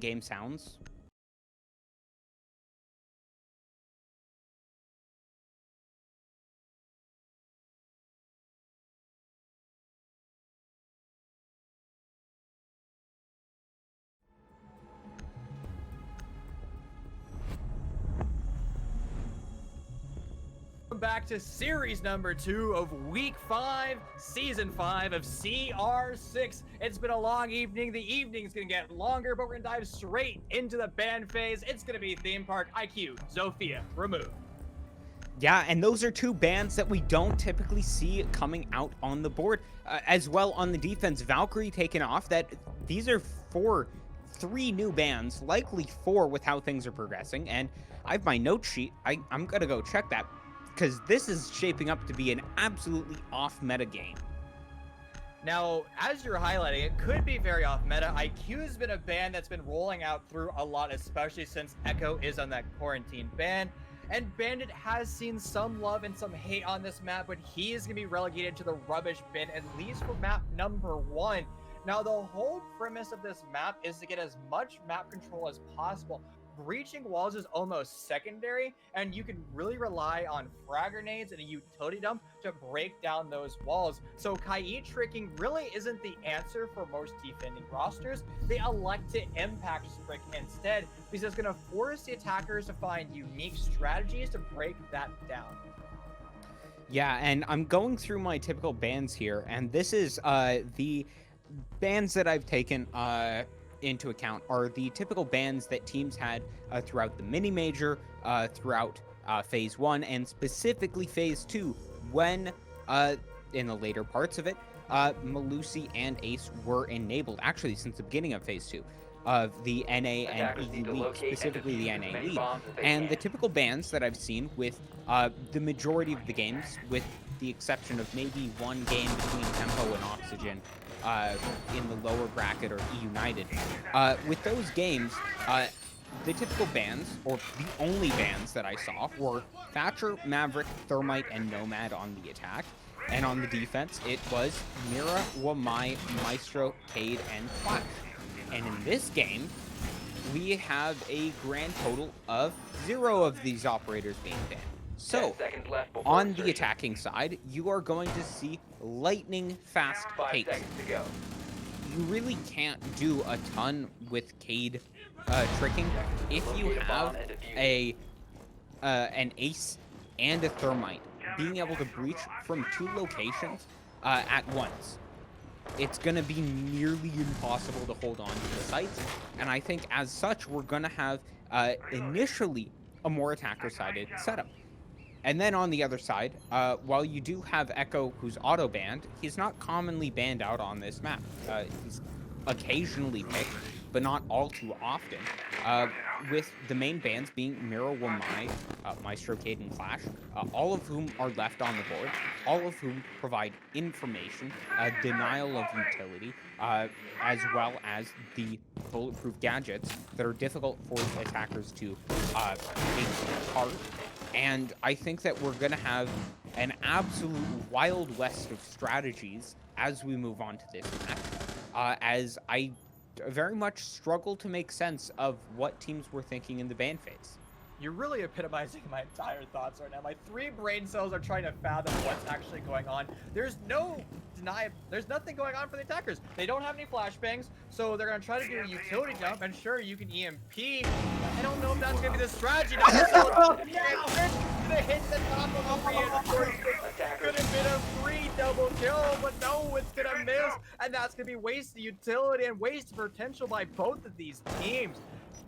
game sounds? Back to series number 2 of week 5, season 5 of CR6. It's been a long evening. The evening's gonna get longer, but we're gonna dive straight into the band phase. It's gonna be Theme Park IQ, Zofia, Remove. Yeah, and those are two bands that we don't typically see coming out on the board. As well on the defense, Valkyrie taken off. These are three new bands, likely 4 with how things are progressing. And I have my note sheet. I'm gonna go check that, because this is shaping up to be an absolutely off-meta game. Now, as you're highlighting, it could be very off-meta. IQ has been a band that's been rolling out through a lot, especially since Echo is on that quarantine ban. And Bandit has seen some love and some hate on this map, but he is going to be relegated to the rubbish bin, at least for map number 1. Now, the whole premise of this map is to get as much map control as possible. Breaching walls is almost secondary, and you can really rely on frag grenades and a utility dump to break down those walls. So Kai tricking really isn't the answer for most defending rosters. They elect to impact trick instead, because it's going to force the attackers to find unique strategies to break that down. Yeah, and I'm going through my typical bands here, and this is the bands that I've taken into account are the typical bans that teams had throughout the mini major, throughout phase 1, and specifically phase 2, when in the later parts of it, Malusi and Ace were enabled, actually since the beginning of phase 2 of the NA and EU League, specifically the NA League. And the typical bans that I've seen with the majority of the games, with the exception of maybe one game between Tempo and Oxygen, in the lower bracket or E United. With those games, the typical bans, or the only bans that I saw, were Thatcher, Maverick, Thermite, and Nomad on the attack. And on the defense, it was Mira, Wamai, Maestro, Cade, and Flash. And in this game, we have a grand total of 0 of these operators being banned. So, on the attacking side, you are going to see lightning fast pace. You really can't do a ton with Cade tricking if you have an Ace and a Thermite being able to breach from 2 locations at once. It's going to be nearly impossible to hold on to the sites, and I think as such, we're going to have initially a more attacker-sided setup. And then on the other side, while you do have Echo, who's auto-banned, he's not commonly banned out on this map. He's occasionally picked, but not all too often, with the main bans being Mira, Wamai, Maestro, Cade, and Clash, all of whom are left on the board, all of whom provide information, denial of utility, as well as the bulletproof gadgets that are difficult for attackers to take apart. And I think that we're going to have an absolute Wild West of strategies as we move on to this match, as I very much struggle to make sense of what teams were thinking in the ban phase. You're really epitomizing my entire thoughts right now. My 3 brain cells are trying to fathom what's actually going on. There's nothing going on for the attackers. They don't have any flashbangs, so they're going to try to do a utility dump, and sure, you can EMP. I don't know if that's going to be the strategy. Now, gonna hit the top of the reinforcement. Could have been a free double kill, but no, it's going to miss, and that's going to be wasted utility and wasted potential by both of these teams.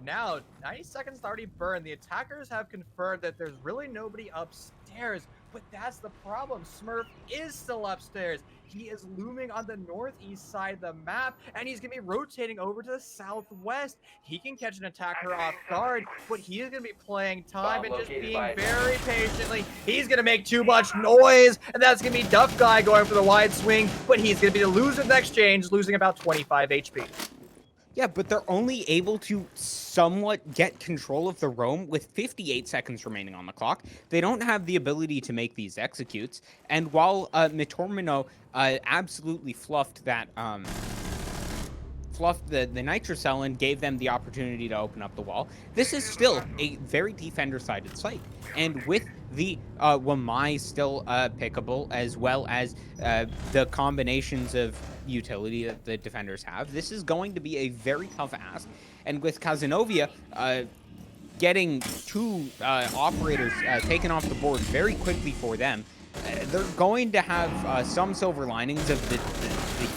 Now, 90 seconds already burned. The attackers have confirmed that there's really nobody upstairs, but that's the problem. Smurf is still upstairs. He is looming on the northeast side of the map, and he's going to be rotating over to the southwest. He can catch an attacker off guard, but he is going to be playing time and just being very patiently. He's going to make too much noise, and that's going to be Duff Guy going for the wide swing, but he's going to be the loser of the exchange, losing about 25 HP. Yeah, but they're only able to somewhat get control of the roam with 58 seconds remaining on the clock. They don't have the ability to make these executes. And while Mitormino absolutely fluffed that fluffed the nitrocell and gave them the opportunity to open up the wall. This is still a very defender-sided site, and with the Wamai still pickable, as well as the combinations of utility that the defenders have, this is going to be a very tough ask. And with Cazenovia getting 2 operators taken off the board very quickly for them, they're going to have some silver linings of the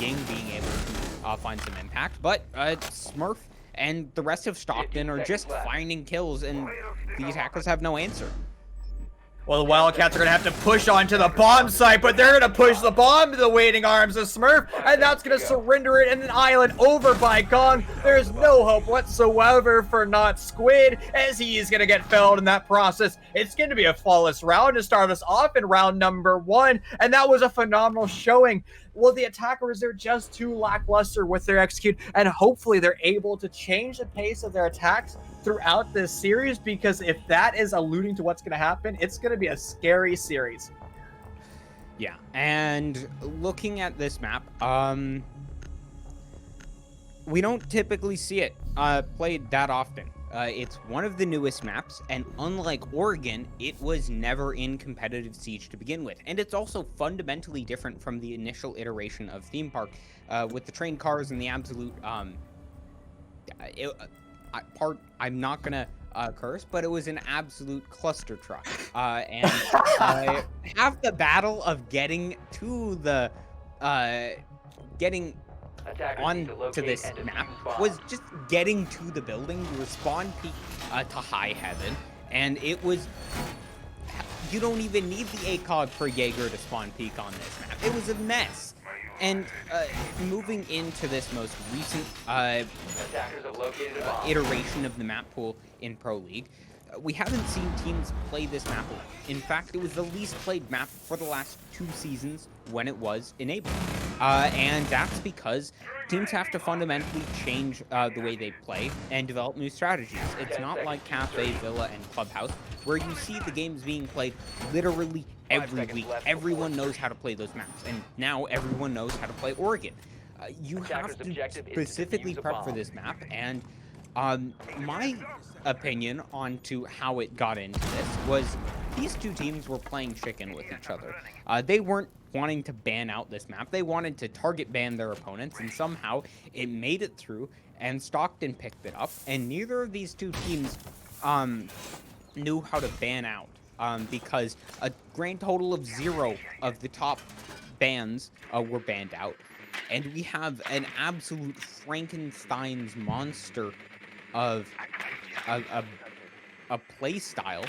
Ying being able to find some impact, but Smurf and the rest of Stockton are just finding kills, and the attackers have no answer. Well, the Wildcats are going to have to push onto the bomb site, but they're going to push the bomb to the waiting arms of Smurf, and that's going to surrender it in an island over by Kong. There's no hope whatsoever for Not Squid, as he is going to get felled in that process. It's going to be a flawless round to start us off in round number 1, and that was a phenomenal showing. Well, the attackers, they're just too lackluster with their execute, and hopefully they're able to change the pace of their attacks throughout this series, because if that is alluding to what's going to happen, it's going to be a scary series. Yeah, and looking at this map, we don't typically see it played that often. It's one of the newest maps, and unlike Oregon, it was never in competitive Siege to begin with. And it's also fundamentally different from the initial iteration of Theme Park, with the train cars and the absolute I'm not gonna curse, but it was an absolute cluster truck. And half the battle of getting to the onto this map was just getting to the building. You respawn peak to high heaven, and it was, you don't even need the ACOG for Jaeger to spawn peak on this map. It was a mess. And moving into this most recent iteration of the map pool in Pro League, we haven't seen teams play this map a lot. In fact, it was the least played map for the last 2 seasons when it was enabled. And that's because teams have to fundamentally change the way they play and develop new strategies. It's not like Cafe, Villa, and Clubhouse, where you see the games being played literally every week. Everyone knows how to play those maps, and now everyone knows how to play Oregon. You have to specifically prep for this map, and my opinion onto how it got into this was these 2 teams were playing chicken with each other. They weren't wanting to ban out this map. They wanted to target ban their opponents, and somehow it made it through, and Stockton picked it up, and neither of these 2 teams knew how to ban out, because a grand total of 0 of the top bans were banned out. And we have an absolute Frankenstein's monster of a play style,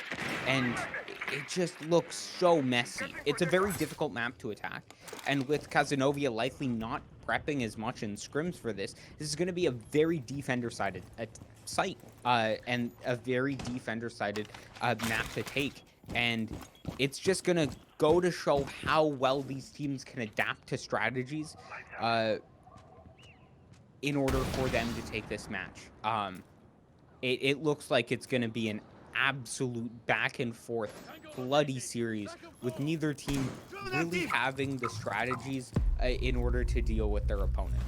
and it just looks so messy. It's a very difficult map to attack, and with Cazenovia likely not prepping as much in scrims for this is going to be a very defender-sided site, and a very defender-sided map to take. And it's just going to go to show how well these teams can adapt to strategies in order for them to take this match. It looks like it's going to be an absolute back and forth bloody series, with neither team really having the strategies in order to deal with their opponents.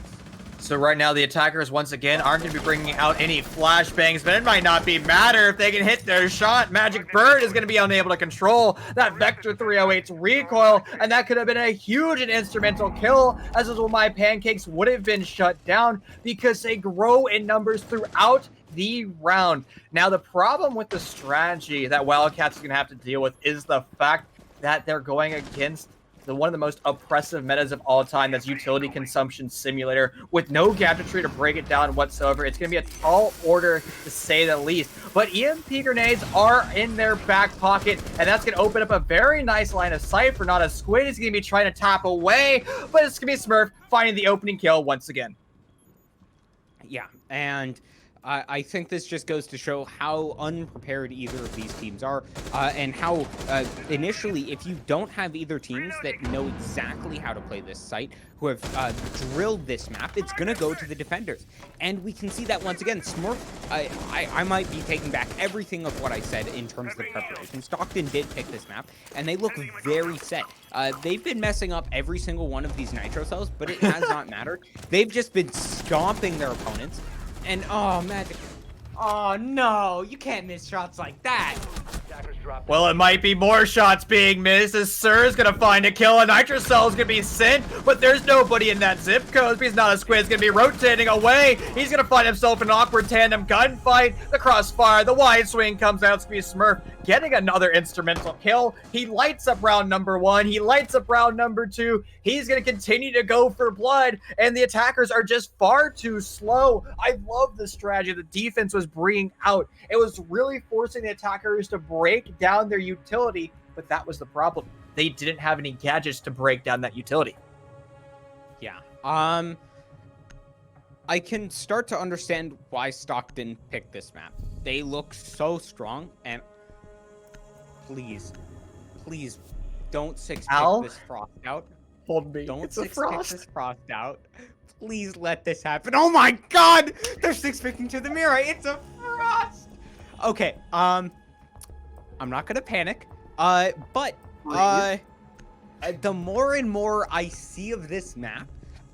So right now, the attackers, once again, aren't going to be bringing out any flashbangs, but it might not be matter if they can hit their shot. Magic Bird is going to be unable to control that Vector 308's recoil, and that could have been a huge and instrumental kill, as well my pancakes would have been shut down because they grow in numbers throughout the round. Now, the problem with the strategy that Wildcats is going to have to deal with is the fact that they're going against one of the most oppressive metas of all time, that's Utility Consumption Simulator, with no gadgetry to break it down whatsoever. It's going to be a tall order, to say the least. But EMP grenades are in their back pocket, and that's going to open up a very nice line of sight for Not a Squid. He's going to be trying to tap away, but it's going to be Smurf finding the opening kill once again. Yeah, And I think this just goes to show how unprepared either of these teams are, and how initially, if you don't have either teams that know exactly how to play this site, who have drilled this map, it's going to go to the defenders. And we can see that once again. Smurf, I might be taking back everything of what I said in terms of the preparation. Stockton did pick this map, and they look very set. They've been messing up every single one of these nitro cells, but it has not mattered. They've just been stomping their opponents. And oh, magic. Oh no, you can't miss shots like that. Well, it might be more shots being missed as Sir's gonna find a kill. A nitro cell's gonna be sent, but there's nobody in that zip code because not a squid's gonna be rotating away. He's gonna find himself in an awkward tandem gunfight. The crossfire, the wide swing comes out. It's gonna be Smurf getting another instrumental kill. He lights up round number 1. He lights up round number 2. He's gonna continue to go for blood, and the attackers are just far too slow. I love the strategy the defense was bringing out. It was really forcing the attackers to break down their utility, but that was the problem. They didn't have any gadgets to break down that utility. Yeah. I can start to understand why Stockton picked this map. They look so strong, and please don't 6-pick this Frost out. Hold me. Don't 6-pick this Frost out. Please let this happen. Oh my god! They're 6-picking to the mirror. It's a Frost! Okay, I'm not gonna panic. But the more and more I see of this map,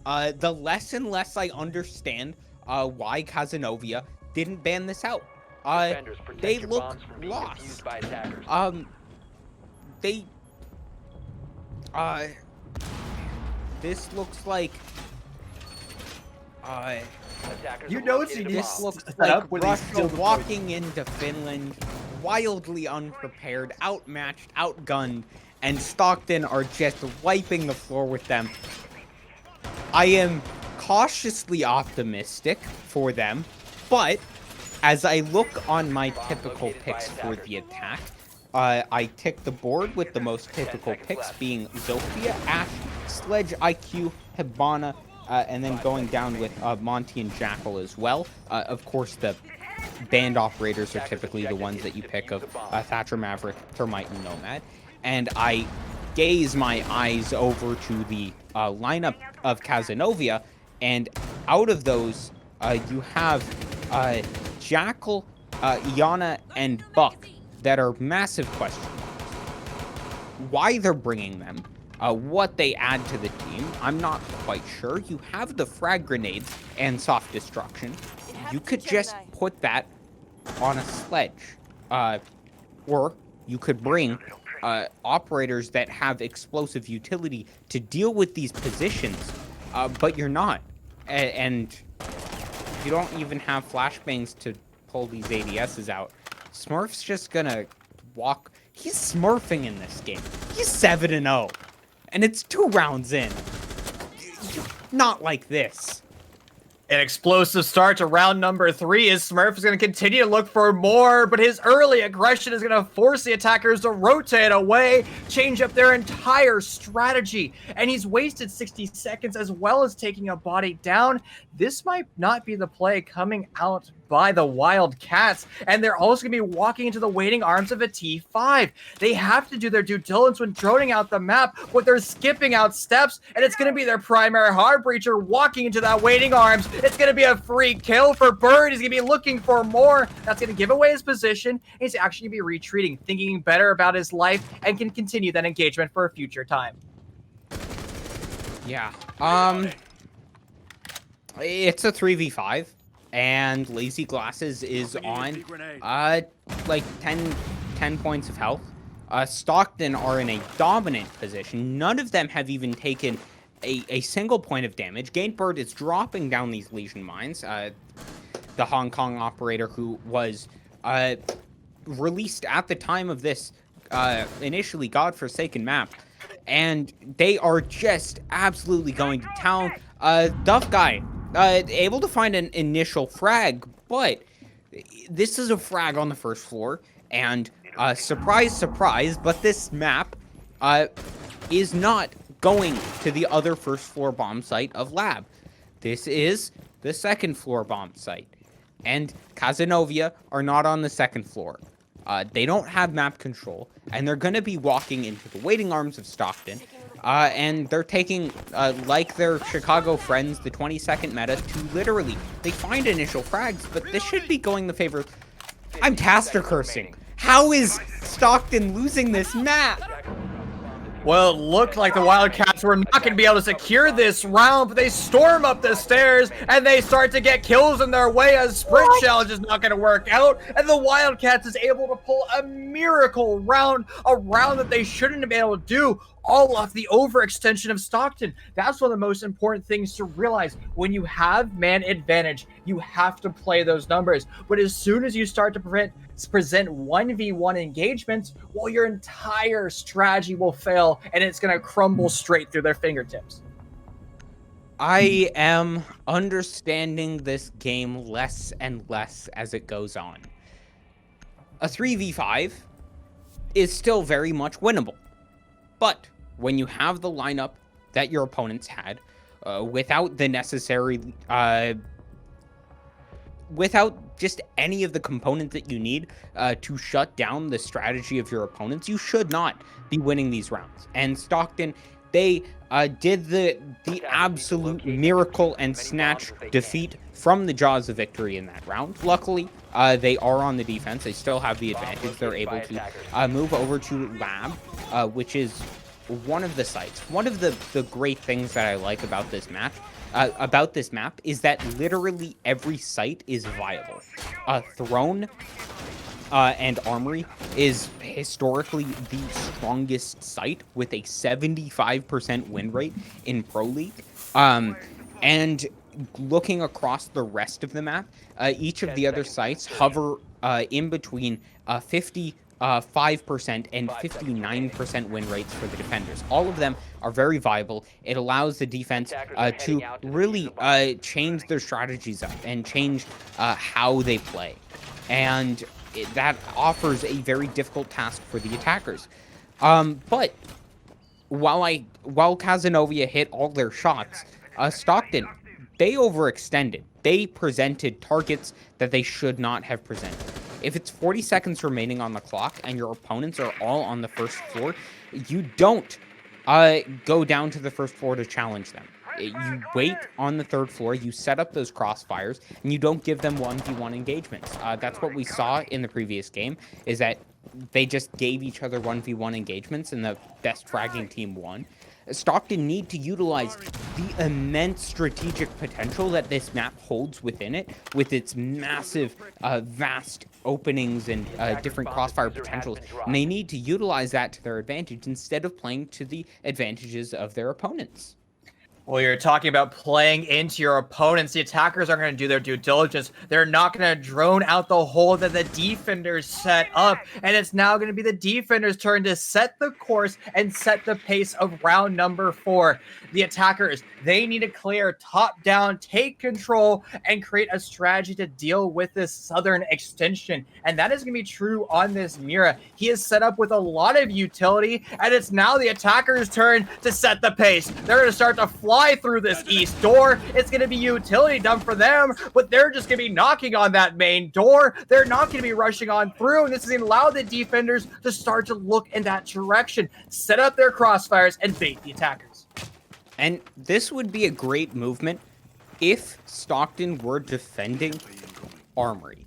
the less and less I understand why Cazenovia didn't ban this out. They look lost. This looks like you know this looks like Russia walking into Finland, wildly unprepared, outmatched, outgunned, and Stockton are just wiping the floor with them. I am cautiously optimistic for them, but as I look on my typical picks for the attack, I tick the board with the most typical picks being Zofia, Ashe, Sledge, IQ, Hibana, and then going down with Monty and Jackal as well. Of course, the band operators are typically the ones that you pick of Thatcher, Maverick, Thermite, and Nomad. And I gaze my eyes over to the lineup of Cazenovia, and out of those, you have Jackal, Iana, and Buck that are massive questions. Why they're bringing them, what they add to the team, I'm not quite sure. You have the frag grenades and soft destruction. You could just put that on a sledge. Or you could bring operators that have explosive utility to deal with these positions, but you're not. And you don't even have flashbangs to pull these ADSs out. Smurf's just gonna walk. He's smurfing in this game. He's 7-0. And it's 2 rounds in. Not like this. An explosive start to round number 3 as Smurf is going to continue to look for more, but his early aggression is going to force the attackers to rotate away, change up their entire strategy, and he's wasted 60 seconds as well as taking a body down. This might not be the play coming out by the Wildcats, and they're also going to be walking into the waiting arms of a T5. They have to do their due diligence when droning out the map, but they're skipping out steps, and it's going to be their primary hard breacher walking into that waiting arms. It's going to be a free kill for Bird. He's going to be looking for more. That's going to give away his position, and he's actually going to be retreating, thinking better about his life, and can continue that engagement for a future time. Yeah. It's a 3v5. And Lazy Glasses is on, like 10 points of health. Stockton are in a dominant position. None of them have even taken a single point of damage. Gainbird is dropping down these Legion mines. The Hong Kong operator who was released at the time of this initially godforsaken map. And they are just absolutely going to town. Duff Guy. Able to find an initial frag, but this is a frag on the first floor, and surprise, surprise, but this map is not going to the other first floor bomb site of Lab. This is the second floor bomb site. And Cazenovia are not on the second floor. They don't have map control, and they're going to be walking into the waiting arms of Stockton. And they're taking, like their Chicago friends, the 20-second meta to literally, they find initial frags, but this should be going the favor. I'm caster cursing. How is Stockton losing this map? Well, it looked like the Wildcats were not going to be able to secure this round, but they storm up the stairs and they start to get kills in their way as sprint challenge is not going to work out, and the Wildcats is able to pull a miracle round, a round that they shouldn't have been able to do, all off the overextension of Stockton. That's one of the most important things to realize. When you have man advantage, you have to play those numbers. But as soon as you start to present 1v1 engagements, well, your entire strategy will fail and it's going to crumble straight through their fingertips. I am understanding this game less and less as it goes on. A 3v5 is still very much winnable. But when you have the lineup that your opponents had, without the necessary, without just any of the components that you need to shut down the strategy of your opponents, you should not be winning these rounds. And Stockton, they did the absolute miracle and snatch defeat from the jaws of victory in that round. Luckily, they are on the defense. They still have the advantage. They're able to move over to Lab, which is one of the sites. One of the great things that I like about this map is that literally every site is viable. Throne and Armory is historically the strongest site with a 75% win rate in Pro League. And looking across the rest of the map, each of the other sites hover in between 55% and 59% win rates for the defenders. All of them are very viable. It allows the defense to really change their strategies up and change how they play. And that offers a very difficult task for the attackers. But while Cazenovia hit all their shots, Stockton, they overextended. They presented targets that they should not have presented. If it's 40 seconds remaining on the clock and your opponents are all on the first floor, you don't go down to the first floor to challenge them. You wait on the third floor, you set up those crossfires, and you don't give them 1v1 engagements. That's what we saw in the previous game, is that they just gave each other 1v1 engagements, and the best fragging team won. Stockton need to utilize the immense strategic potential that this map holds within it, with its massive, vast openings and different crossfire potentials, and they need to utilize that to their advantage instead of playing to the advantages of their opponents. Well, you're talking about playing into your opponents. The attackers are going to do their due diligence. They're not going to drone out the hole that the defenders set up. And it's now going to be the defenders' turn to set the course and set the pace of round number 4. The attackers, they need to clear top down, take control, and create a strategy to deal with this southern extension. And that is going to be true on this Mira. He is set up with a lot of utility, and it's now the attackers' turn to set the pace. They're going to start to fly through this east door. It's going to be utility dump for them, but they're just going to be knocking on that main door. They're not going to be rushing on through, and this is going to allow the defenders to start to look in that direction, set up their crossfires, and bait the attackers. And this would be a great movement if Stockton were defending Armory.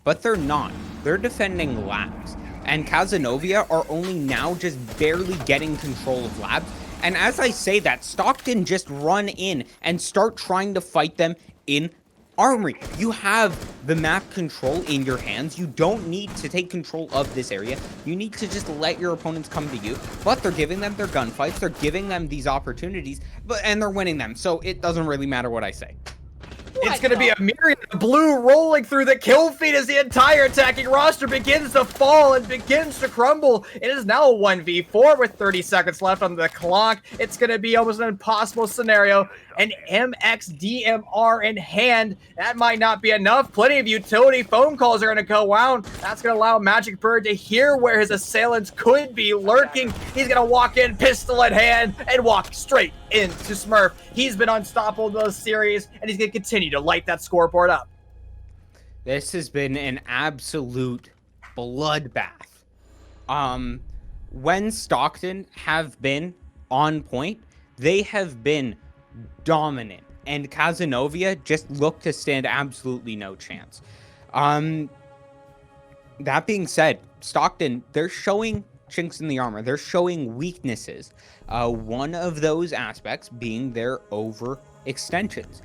But they're not. They're defending Labs. And Cazenovia are only now just barely getting control of Labs. And as I say that, Stockton just run in and start trying to fight them in Armory. You have the map control in your hands. You don't need to take control of this area. You need to just let your opponents come to you. But they're giving them their gunfights. They're giving them these opportunities, and they're winning them. So it doesn't really matter what I say. It's going to be a myriad of blue rolling through the kill feed as the entire attacking roster begins to fall and begins to crumble. It is now a 1v4 with 30 seconds left on the clock. It's going to be almost an impossible scenario. An MXDMR in hand. That might not be enough. Plenty of utility phone calls are going to go out. That's going to allow Magic Bird to hear where his assailants could be lurking. He's going to walk in, pistol at hand, and walk straight into Smurf. He's been unstoppable this series, and he's going to continue to light that scoreboard up. This has been an absolute bloodbath. When Stockton have been on point, they have been dominant, and Cazenovia just looked to stand absolutely no chance. That being said, Stockton, they're showing chinks in the armor. They're showing weaknesses. One of those aspects being their overextensions.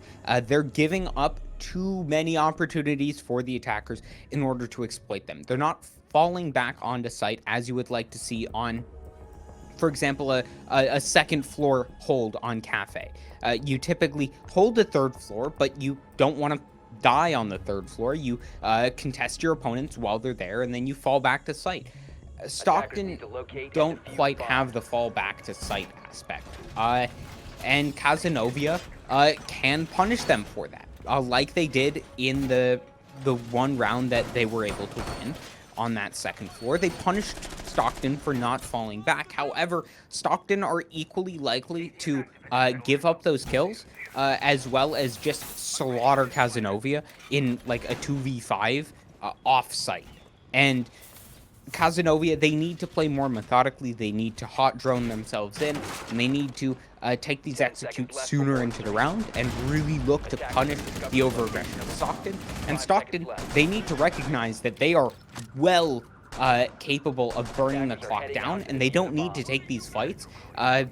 They're giving up too many opportunities for the attackers in order to exploit them. They're not falling back onto site as you would like to see on, for example, a second floor hold on Cafe. You typically hold the third floor, but you don't want to die on the third floor. You contest your opponents while they're there, and then you fall back to site. Stockton don't quite have the fall back to site aspect. And Cazenovia can punish them for that. Like they did in the one round that they were able to win on that second floor. They punished Stockton for not falling back. However, Stockton are equally likely to give up those kills, as well as just slaughter Cazenovia in like a 2v5 off-site. And Cazenovia, they need to play more methodically. They need to hot drone themselves in, and they need to take these executes sooner into the round and really look to punish the overaggression of Stockton. And Stockton, they need to recognize that they are well capable of burning the clock down, and they don't need to take these fights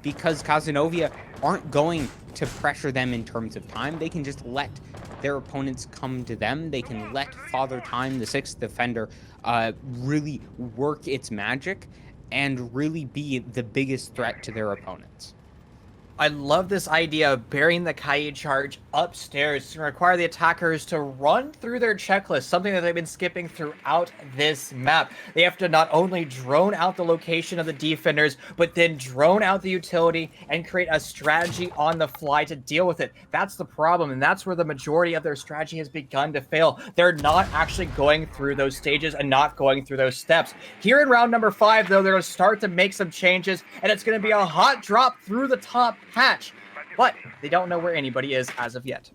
because Cazenovia aren't going to pressure them in terms of time. They can just let their opponents come to them. They can let Father Time, the 6th defender, really work its magic and really be the biggest threat to their opponents. I love this idea of burying the Kaid charge upstairs. It's going to require the attackers to run through their checklist, something that they've been skipping throughout this map. They have to not only drone out the location of the defenders, but then drone out the utility and create a strategy on the fly to deal with it. That's the problem, and that's where the majority of their strategy has begun to fail. They're not actually going through those stages and not going through those steps. Here in round number 5, though, they're going to start to make some changes, and it's going to be a hot drop through the top hatch, but they don't know where anybody is as of yet.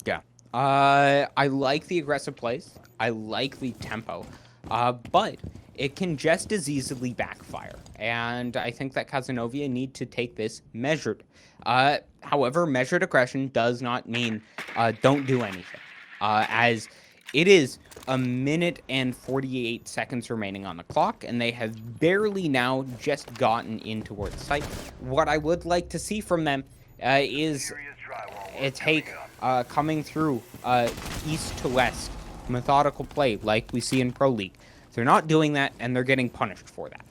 Yeah. I like the aggressive plays. I like the tempo, but it can just as easily backfire. And I think that Cazenovia need to take this measured. However, measured aggression does not mean don't do anything, as it is a minute and 48 seconds remaining on the clock, and they have barely now just gotten in towards site. What I would like to see from them is a take coming through east to west, methodical play like we see in Pro League. They're not doing that, and they're getting punished for that.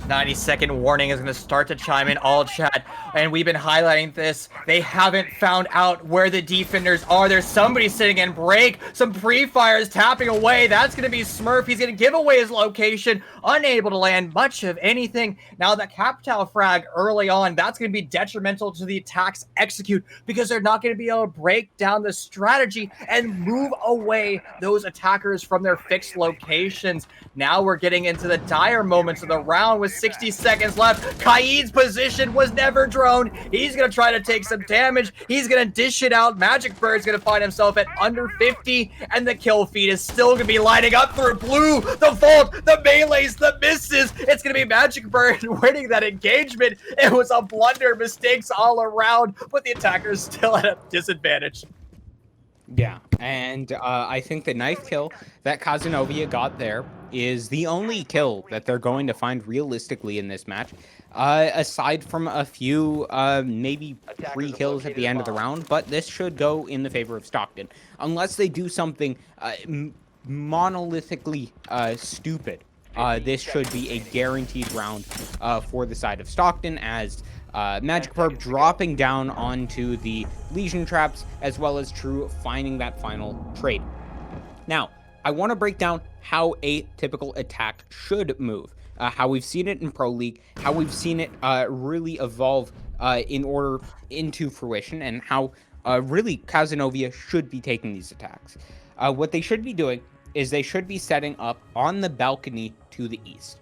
90-second warning is going to start to chime in all chat, and we've been highlighting this. They haven't found out where the defenders are. There's somebody sitting in break. Some pre-fires tapping away. That's going to be Smurf. He's going to give away his location, unable to land much of anything. Now, that Capital frag early on, that's going to be detrimental to the attacks execute because they're not going to be able to break down the strategy and move away those attackers from their fixed locations. Now we're getting into the dire moments of the round with 60 seconds left. Kaid's position was never drone. He's going to try to take some damage. He's going to dish it out. Magic Bird's going to find himself at under 50, and the kill feed is still going to be lining up through blue. The vault, the melees, the misses. It's going to be Magic Bird winning that engagement. It was a blunder, mistakes all around, but the attacker's still at a disadvantage. Yeah, and I think the knife kill that Cazenovia got there is the only kill that they're going to find realistically in this match, aside from a few, maybe 3 kills at the end of the round, but this should go in the favor of Stockton. Unless they do something monolithically stupid, this should be a guaranteed round for the side of Stockton, as Magic Perp dropping down onto the Legion traps, as well as True finding that final trade. Now, I want to break down how a typical attack should move, how we've seen it in Pro League, how we've seen it really evolve into fruition, and how really Cazenovia should be taking these attacks. What they should be doing is they should be setting up on the balcony to the east,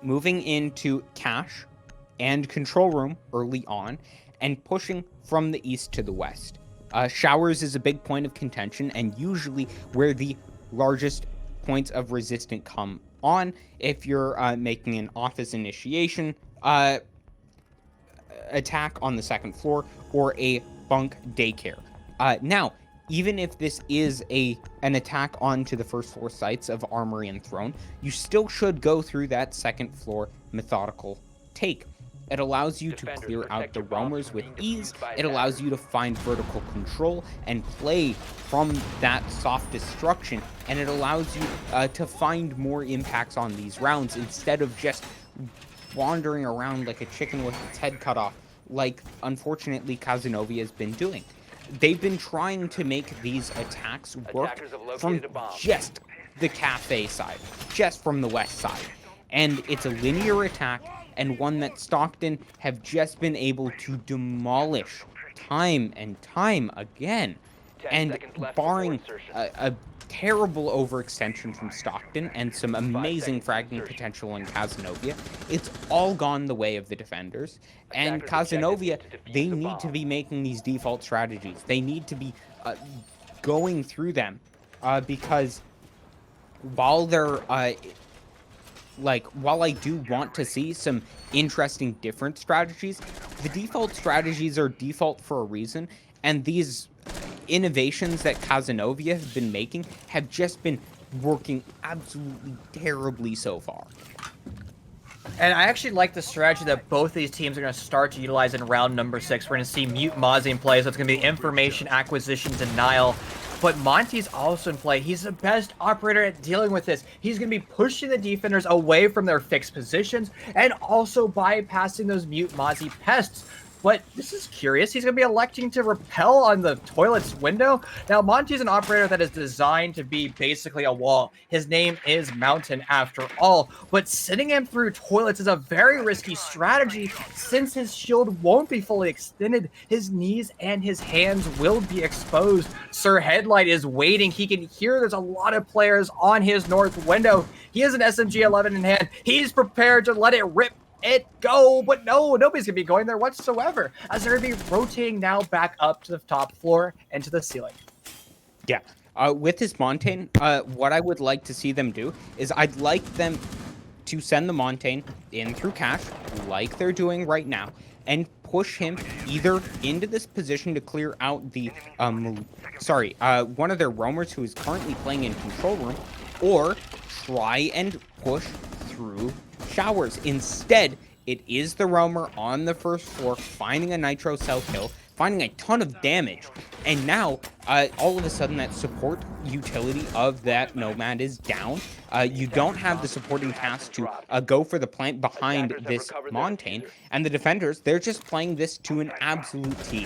moving into Cash and control room early on, and pushing from the east to the west. Showers is a big point of contention and usually where the largest points of resistance come on if you're making an office initiation attack on the second floor or a bunk daycare. Now, even if this is an attack onto the first floor sites of Armory and Throne, you still should go through that second floor methodical take. It allows you to clear out the roamers with ease. It allows you to find vertical control and play from that soft destruction. And it allows you to find more impacts on these rounds instead of just wandering around like a chicken with its head cut off, like unfortunately Cazenovia has been doing. They've been trying to make these attacks work from just the cafe side, just from the west side. And it's a linear attack, and one that Stockton have just been able to demolish time and time again. And barring a terrible overextension from Stockton and some amazing fragging potential in Cazenovia, it's all gone the way of the defenders. And Cazenovia, they need to be making these default strategies. They need to be going through them because while they're while I do want to see some interesting different strategies, the default strategies are default for a reason, and these innovations that Cazenovia have been making have just been working absolutely terribly so far. And I actually like the strategy that both these teams are going to start to utilize in round number 6. We're going to see Mute Mozzie in play, so it's going to be information acquisition denial. But Monty's also in play. He's the best operator at dealing with this. He's going to be pushing the defenders away from their fixed positions and also bypassing those Mute Mozzie pests. But this is curious. He's going to be electing to repel on the toilet's window. Now, Monty's an operator that is designed to be basically a wall. His name is Mountain after all. But sending him through toilets is a very risky strategy since his shield won't be fully extended. His knees and his hands will be exposed. Sir Headlight is waiting. He can hear there's a lot of players on his north window. He has an SMG-11 in hand. He's prepared to let it rip it go, but no, nobody's gonna be going there whatsoever, as they're gonna be rotating now back up to the top floor and to the ceiling. Yeah, with this Montaigne, what I would like to see them do is I'd like them to send the Montaigne in through cash, like they're doing right now, and push him either into this position to clear out the one of their roamers who is currently playing in control room, or try and push through showers. Instead, it is the roamer on the first floor finding a nitro cell kill, finding a ton of damage, and now all of a sudden that support utility of that Nomad is down. You don't have the supporting task to go for the plant behind this Montaigne, and the defenders, they're just playing this to an absolute T.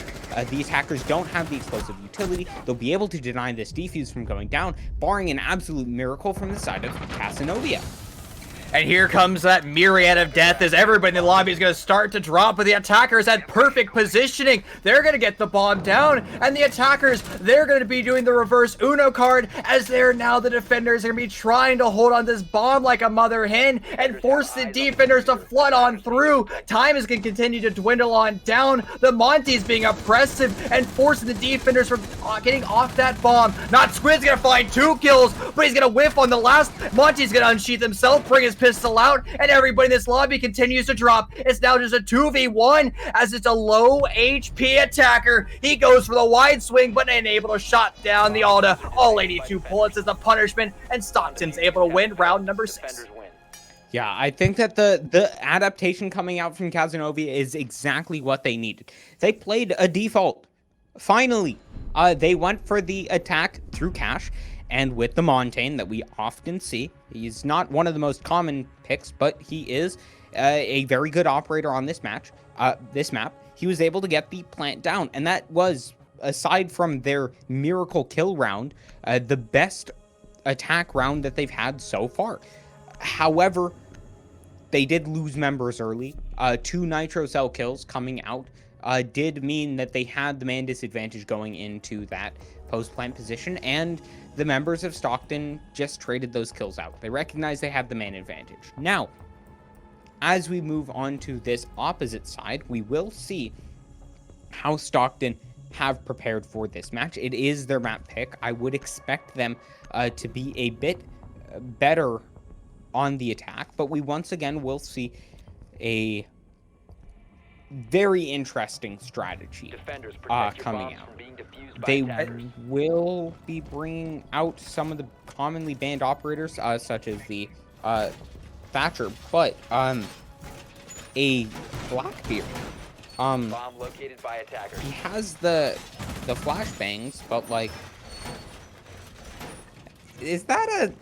The attackers don't have the explosive utility. They'll be able to deny this defuse from going down, barring an absolute miracle from the side of Cazenovia. And here comes that myriad of death as everybody in the lobby is going to start to drop, but the attackers at perfect positioning. They're going to get the bomb down, and the attackers, they're going to be doing the reverse Uno card, as they're now the defenders are going to be trying to hold on this bomb like a mother hen and force the defenders to flood on through. Time is going to continue to dwindle on down. The Monty's being oppressive and forcing the defenders from getting off that bomb. Not Squid's going to find 2 kills, but he's going to whiff on the last. Monty's going to unsheath himself, bring his pistol out, and everybody in this lobby continues to drop. It's now just a 2v1 as it's a low HP attacker. He goes for the wide swing, but ain't able to shot down the Alda. All 82 bullets as the punishment, and Stockton's able to win round number 6. Yeah, I think that the adaptation coming out from Cazenovia is exactly what they needed. They played a default. Finally, they went for the attack through cash, and with the Montaigne that we often see. He's not one of the most common picks, but he is a very good operator on this map. He was able to get the plant down, and that was, aside from their miracle kill round, the best attack round that they've had so far. However, they did lose members early. 2 nitro cell kills coming out did mean that they had the man disadvantage going into that post-plant position, and the members of Stockton just traded those kills out. They recognize they have the man advantage. Now, as we move on to this opposite side, we will see how Stockton have prepared for this match. It is their map pick. I would expect them to be a bit better on the attack, but we once again will see a very interesting strategy coming out. They will be bringing out some of the commonly banned operators, such as the Thatcher, but a Blackbeard. Bomb located by attackers. He has the flashbangs, but like, is that a?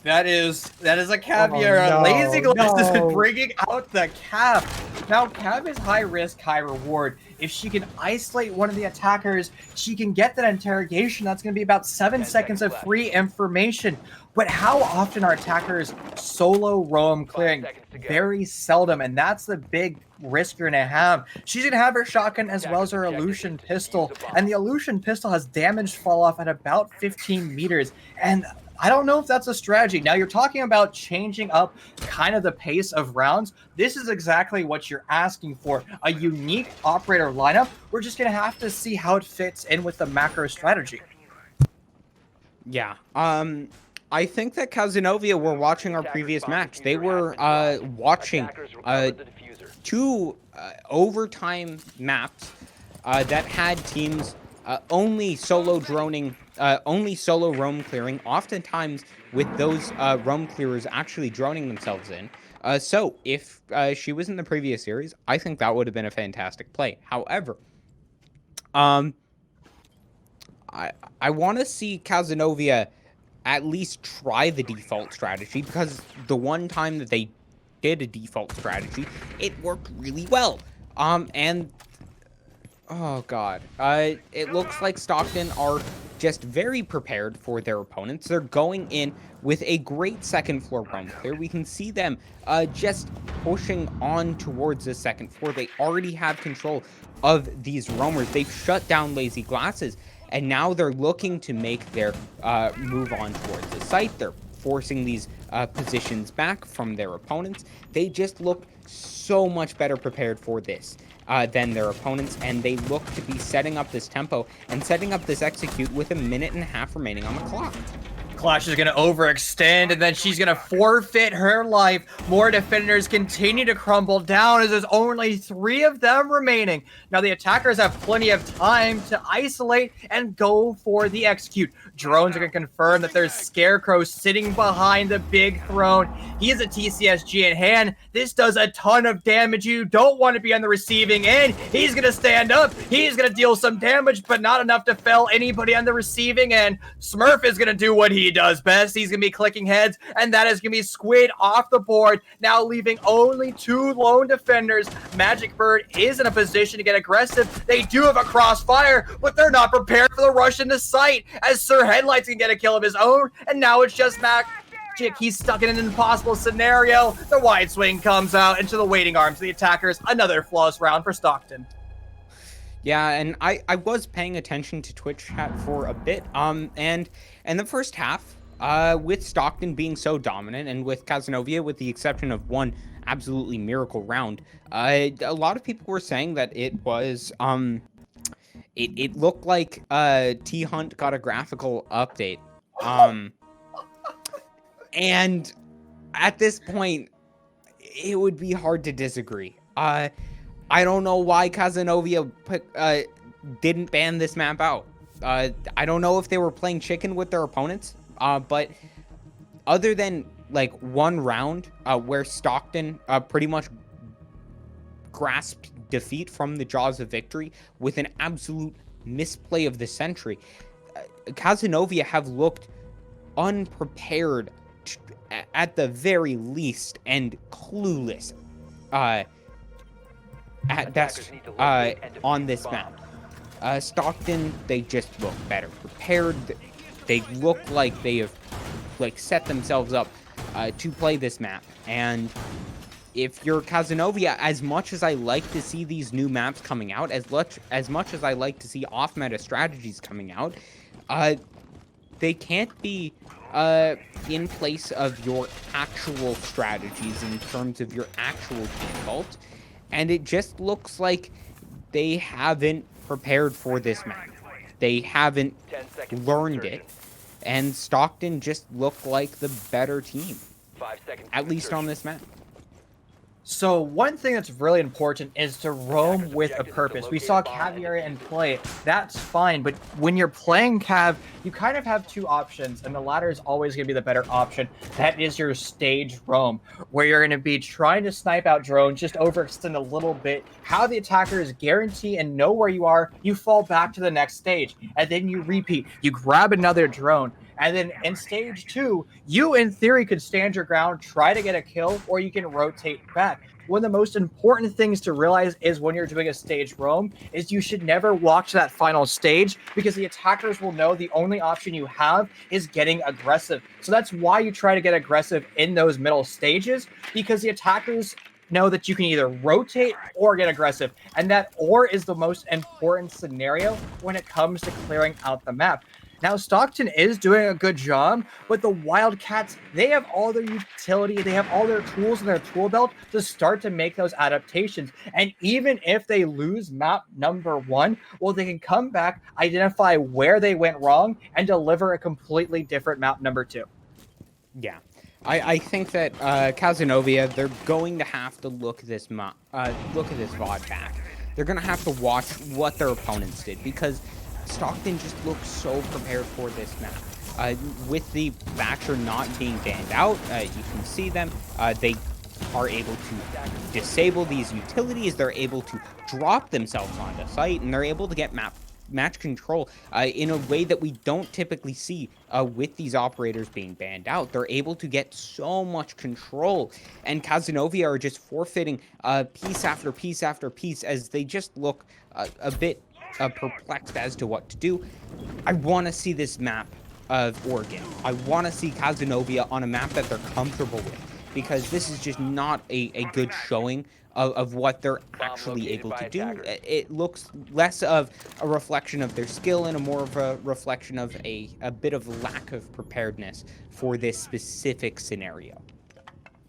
That is a caviar. Oh, no, Lazy Glasses no. is bringing out the Cav. Now, Cav is high risk, high reward. If she can isolate one of the attackers, she can get that interrogation. That's going to be about 7 seconds of free information. But how often are attackers solo roam clearing? Very seldom, and that's the big risk you're going to have. She's going to have her shotgun as well as her illusion pistol, and the illusion pistol has damage fall off at about 15 meters. And I don't know if that's a strategy. Now, you're talking about changing up kind of the pace of rounds. This is exactly what you're asking for. A unique operator lineup. We're just going to have to see how it fits in with the macro strategy. Yeah. I think that Cazenovia were watching our previous match. They were watching two overtime maps that had teams only solo roam clearing, oftentimes with those roam clearers actually droning themselves in. So if she was in the previous series, I think that would have been a fantastic play. However, I want to see Cazenovia at least try the default strategy, because the one time that they did a default strategy, it worked really well. And oh god, it looks like Stockton are just very prepared for their opponents. They're going in with a great second floor roam clear. We can see them just pushing on towards the second floor. They already have control of these roamers. They've shut down Lazy Glasses, and now they're looking to make their move on towards the site. They're forcing these positions back from their opponents. They just look so much better prepared for this than their opponents, and they look to be setting up this tempo and setting up this execute with 1.5 minutes remaining on the clock. Clash is going to overextend, and then she's going to forfeit her life. More defenders continue to crumble down as there's only 3 of them remaining. Now, the attackers have plenty of time to isolate and go for the execute. Drones are going to confirm that there's Scarecrow sitting behind the big throne. He has a TCSG in hand. This does a ton of damage. You don't want to be on the receiving end. He's going to stand up. He's going to deal some damage, but not enough to fell anybody on the receiving end. Smurf is going to do what he does best. He's going to be clicking heads, and that is going to be Squid off the board, now leaving only 2 lone defenders. Magic Bird is in a position to get aggressive. They do have a crossfire, but they're not prepared for the rush into sight, as Sir Headlights can get a kill of his own, and now it's just Magic. He's stuck in an impossible scenario. The wide swing comes out into the waiting arms of the attackers. Another flawless round for Stockton. Yeah, and I was paying attention to Twitch chat for a bit, and in the first half, with Stockton being so dominant, and with Cazenovia, with the exception of one absolutely miracle round, a lot of people were saying that it was, it looked like T-Hunt got a graphical update, and at this point, it would be hard to disagree. I don't know why Cazenovia didn't ban this map out. I don't know if they were playing chicken with their opponents, but other than like one round where Stockton pretty much grasped defeat from the jaws of victory with an absolute misplay of the century, Cazenovia have looked unprepared at the very least, and clueless at best on this map. Stockton, they just look better prepared. They look like they have set themselves up to play this map. And if you're Cazenovia, as much as I like to see these new maps coming out, as much as I like to see off-meta strategies coming out, they can't be in place of your actual strategies in terms of your actual default, and it just looks like they haven't prepared for this map. They haven't 10 seconds. learned it, and Stockton just looked like the better team, 5 seconds. at least on this map. So one thing that's really important is to roam with a purpose. We saw Cazenovia in play. That's fine, but when you're playing Cav, you kind of have two options, and the latter is always going to be the better option. That is your stage roam, where you're going to be trying to snipe out drones, just overextend a little bit. How the attackers guarantee and know where you are, you fall back to the next stage, and then you repeat. You grab another drone. And then in stage 2, you in theory could stand your ground, try to get a kill, or you can rotate back. One of the most important things to realize is when you're doing a stage roam is you should never walk to that final stage, because the attackers will know the only option you have is getting aggressive. So that's why you try to get aggressive in those middle stages, because the attackers know that you can either rotate or get aggressive. And that or is the most important scenario when it comes to clearing out the map. Now, Stockton is doing a good job, but the Wildcats, they have all their utility, they have all their tools in their tool belt to start to make those adaptations. And even if they lose map number 1, well, they can come back, identify where they went wrong, and deliver a completely different map number 2. Yeah. I think that Cazenovia, they're going to have to look at this VOD back. They're going to have to watch what their opponents did, because Stockton just looks so prepared for this map. With the Thatcher not being banned out, you can see them. They are able to disable these utilities. They're able to drop themselves onto site, and they're able to get match control in a way that we don't typically see with these operators being banned out. They're able to get so much control, and Cazenovia are just forfeiting piece after piece after piece as they just look a bit perplexed as to what to do. I want to see this map of Oregon. I want to see Cazenovia on a map that they're comfortable with, because this is just not a good showing of what they're actually able to do. It looks less of a reflection of their skill and more of a reflection of a bit of lack of preparedness for this specific scenario.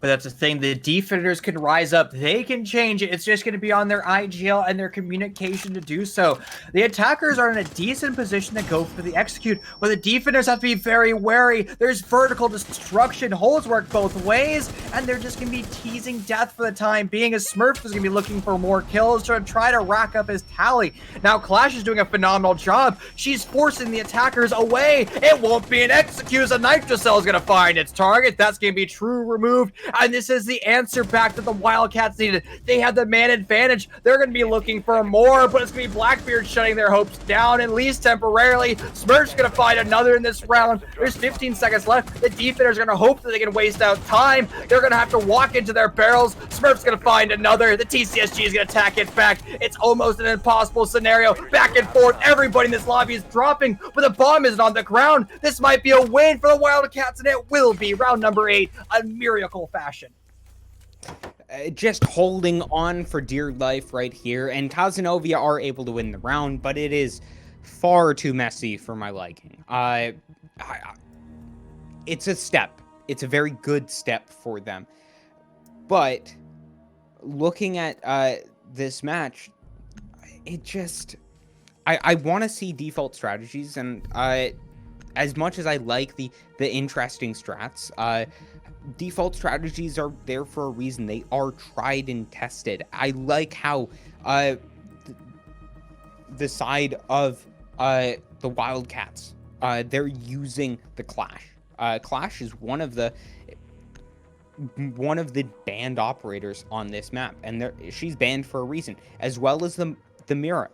But that's the thing, the defenders can rise up, they can change it. It's just going to be on their IGL and their communication to do so. The attackers are in a decent position to go for the execute, but the defenders have to be very wary. There's vertical destruction, holes work both ways, and they're just going to be teasing death for the time being, as Smurf is going to be looking for more kills to try to rack up his tally. Now Clash is doing a phenomenal job. She's forcing the attackers away. It won't be an execute, as a Nitro Cell is going to find its target. That's going to be true removed. And this is the answer back that the Wildcats needed. They have the man advantage. They're going to be looking for more, but it's going to be Blackbeard shutting their hopes down, at least temporarily. Smurf's going to find another in this round. There's 15 seconds left. The defenders are going to hope that they can waste out time. They're going to have to walk into their barrels. Smurf's going to find another. The TCSG is going to attack it back. It's almost an impossible scenario. Back and forth. Everybody in this lobby is dropping, but the bomb isn't on the ground. This might be a win for the Wildcats, and it will be round number 8, a miracle fashion. Just holding on for dear life right here, and Cazenovia are able to win the round, but it is far too messy for my liking. It's a step. It's a very good step for them. But looking at this match, it just... I want to see default strategies, and as much as I like the interesting strats, default strategies are there for a reason. They are tried and tested. I like how the side of the Wildcats, they're using the Clash. Clash is one of the banned operators on this map, and she's banned for a reason, as well as the Mira.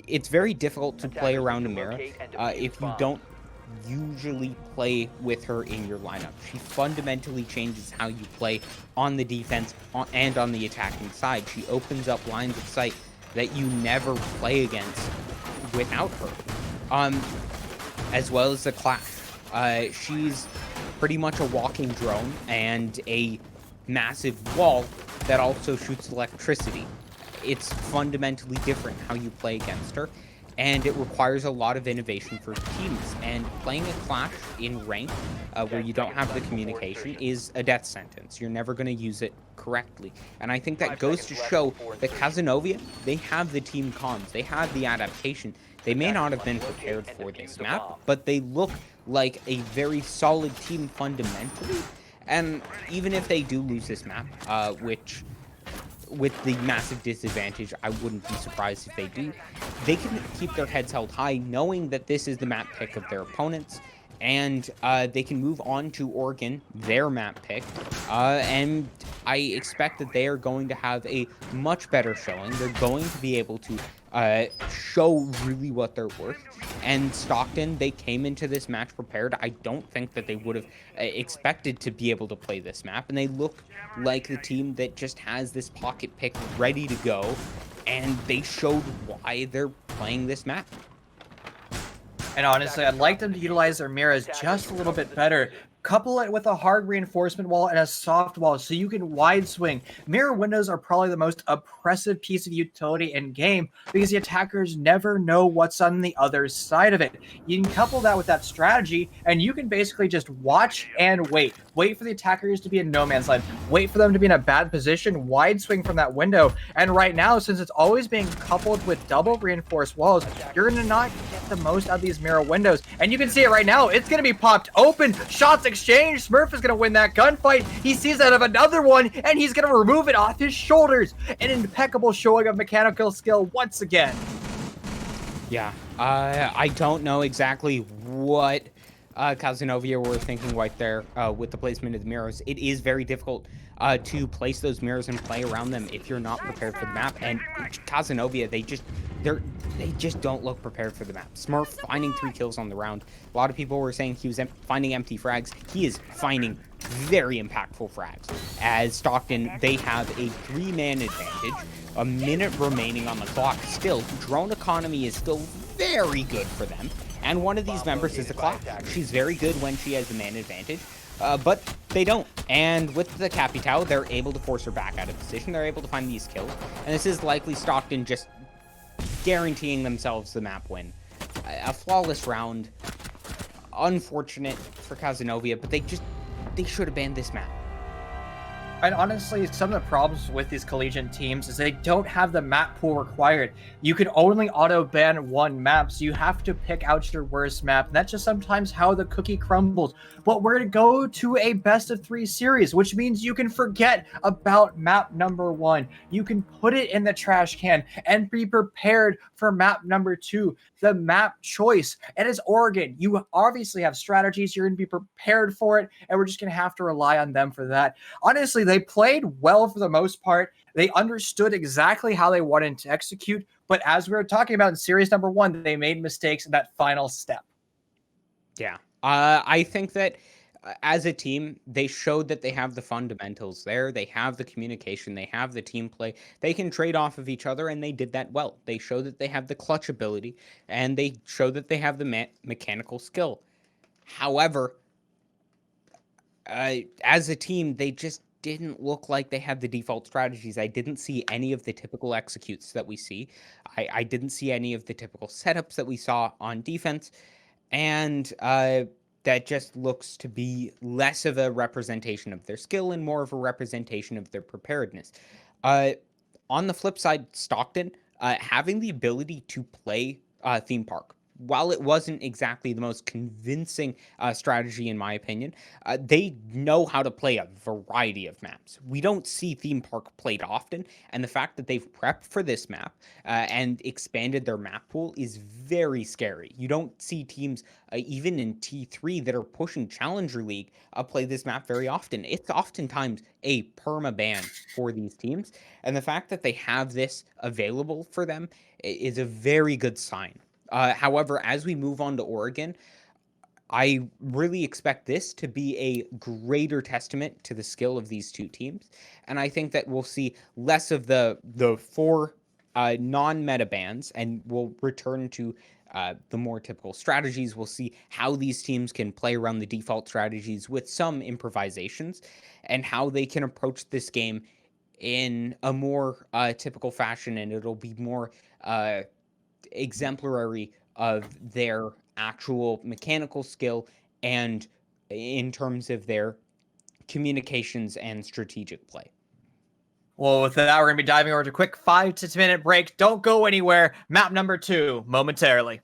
It's very difficult to play around a Mira if you don't usually play with her in your lineup. She fundamentally changes how you play on the defense and on the attacking side. She opens up lines of sight that you never play against without her. As well as the Clash. She's pretty much a walking drone and a massive wall that also shoots electricity. It's fundamentally different how you play against her. and it requires a lot of innovation for teams. And playing a clash in rank where you don't have the communication is a death sentence. You're never going to use it correctly. And I think that 5 goes to seconds left show before that insertion. Cazenovia, they have the team comms, they have the adaptation. They may not Attackers have must been locate prepared and for defuse this a map, bomb. but they look like a very solid team fundamentally. And even if they do lose this map, which with the massive disadvantage, I wouldn't be surprised if they do, they can keep their heads held high knowing that this is the map pick of their opponents, and they can move on to Oregon, their map pick, and I expect that they are going to have a much better showing. They're going to be able to show really what they're worth. And Stockton, they came into this match prepared. I don't think that they would have expected to be able to play this map, and they look like the team that just has this pocket pick ready to go, and they showed why they're playing this map. And honestly, I'd like them to utilize their mirrors just a little bit better. Couple it with a hard reinforcement wall and a soft wall so you can wide swing. Mirror windows are probably the most oppressive piece of utility in game because the attackers never know what's on the other side of it. You can couple that with that strategy and you can basically just watch and wait. Wait for the attackers to be in no man's land. Wait for them to be in a bad position, wide swing from that window. And right now, since it's always being coupled with double reinforced walls, you're going to not get the most out of these mirror windows. And you can see it right now. It's going to be popped open. Shots exchange. Smurf is going to win that gunfight. He sees out of another one, and he's going to remove it off his shoulders. An impeccable showing of mechanical skill once again. Yeah, I don't know exactly what Cazenovia were thinking right there with the placement of the mirrors. It is very difficult to place those mirrors and play around them if you're not prepared for the map. And Cazenovia, they just don't look prepared for the map. Smurf finding 3 kills on the round. A lot of people were saying he was finding empty frags. He is finding very impactful frags. As Stockton, they have a 3-man advantage. A minute remaining on the clock. Still, drone economy is still very good for them. And one of these members is the clock. She's very good when she has the man advantage, but they don't. And with the Capitao, they're able to force her back out of position. They're able to find these kills. And this is likely Stockton just guaranteeing themselves the map win. A flawless round. Unfortunate for Cazenovia, but they should have banned this map. And honestly, some of the problems with these collegiate teams is they don't have the map pool required. You can only auto-ban one map, so you have to pick out your worst map. And that's just sometimes how the cookie crumbles. But we're going to go to a best-of-3 series, which means you can forget about map number 1. You can put it in the trash can and be prepared for map number 2, the map choice. It is Oregon. You obviously have strategies. You're going to be prepared for it, and we're just going to have to rely on them for that. Honestly, they played well for the most part. They understood exactly how they wanted to execute. But as we were talking about in series number 1, they made mistakes in that final step. Yeah. I think that as a team, they showed that they have the fundamentals there. They have the communication. They have the team play. They can trade off of each other, and they did that well. They showed that they have the clutch ability, and they showed that they have the mechanical skill. However, as a team, they just didn't look like they had the default strategies. I didn't see any of the typical executes that we see. I didn't see any of the typical setups that we saw on defense. And that just looks to be less of a representation of their skill and more of a representation of their preparedness. On the flip side, Stockton, having the ability to play theme park, while it wasn't exactly the most convincing strategy, in my opinion, they know how to play a variety of maps. We don't see theme park played often, and the fact that they've prepped for this map and expanded their map pool is very scary. You don't see teams, even in T3, that are pushing Challenger League, play this map very often. It's oftentimes a perma ban for these teams, and the fact that they have this available for them is a very good sign. However, as we move on to Oregon, I really expect this to be a greater testament to the skill of these two teams, and I think that we'll see less of the 4 non-meta bans, and we'll return to the more typical strategies. We'll see how these teams can play around the default strategies with some improvisations, and how they can approach this game in a more typical fashion, and it'll be more exemplary of their actual mechanical skill and in terms of their communications and strategic play. Well, with that, we're going to be diving over to a quick 5 to 10 minute break. Don't go anywhere. Map number 2 momentarily.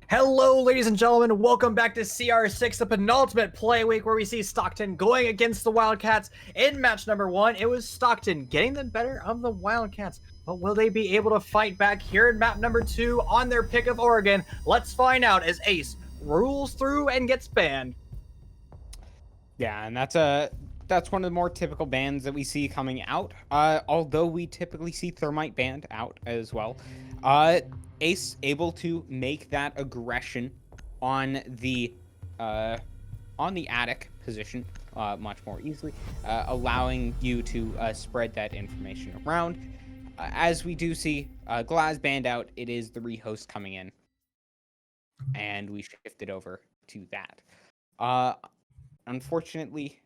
Hello, ladies and gentlemen. Welcome back to CR6, the penultimate play week where we see Stockton going against the Wildcats in match number 1. It was Stockton getting the better of the Wildcats. But will they be able to fight back here in map number 2 on their pick of Oregon? Let's find out as Ace rules through and gets banned. Yeah, and that's one of the more typical bans that we see coming out. Although we typically see Thermite banned out as well. Ace able to make that aggression on the attic position much more easily, allowing you to spread that information around. As we do see Glaz banned out, it is the rehost coming in, and we shifted over to that. Unfortunately,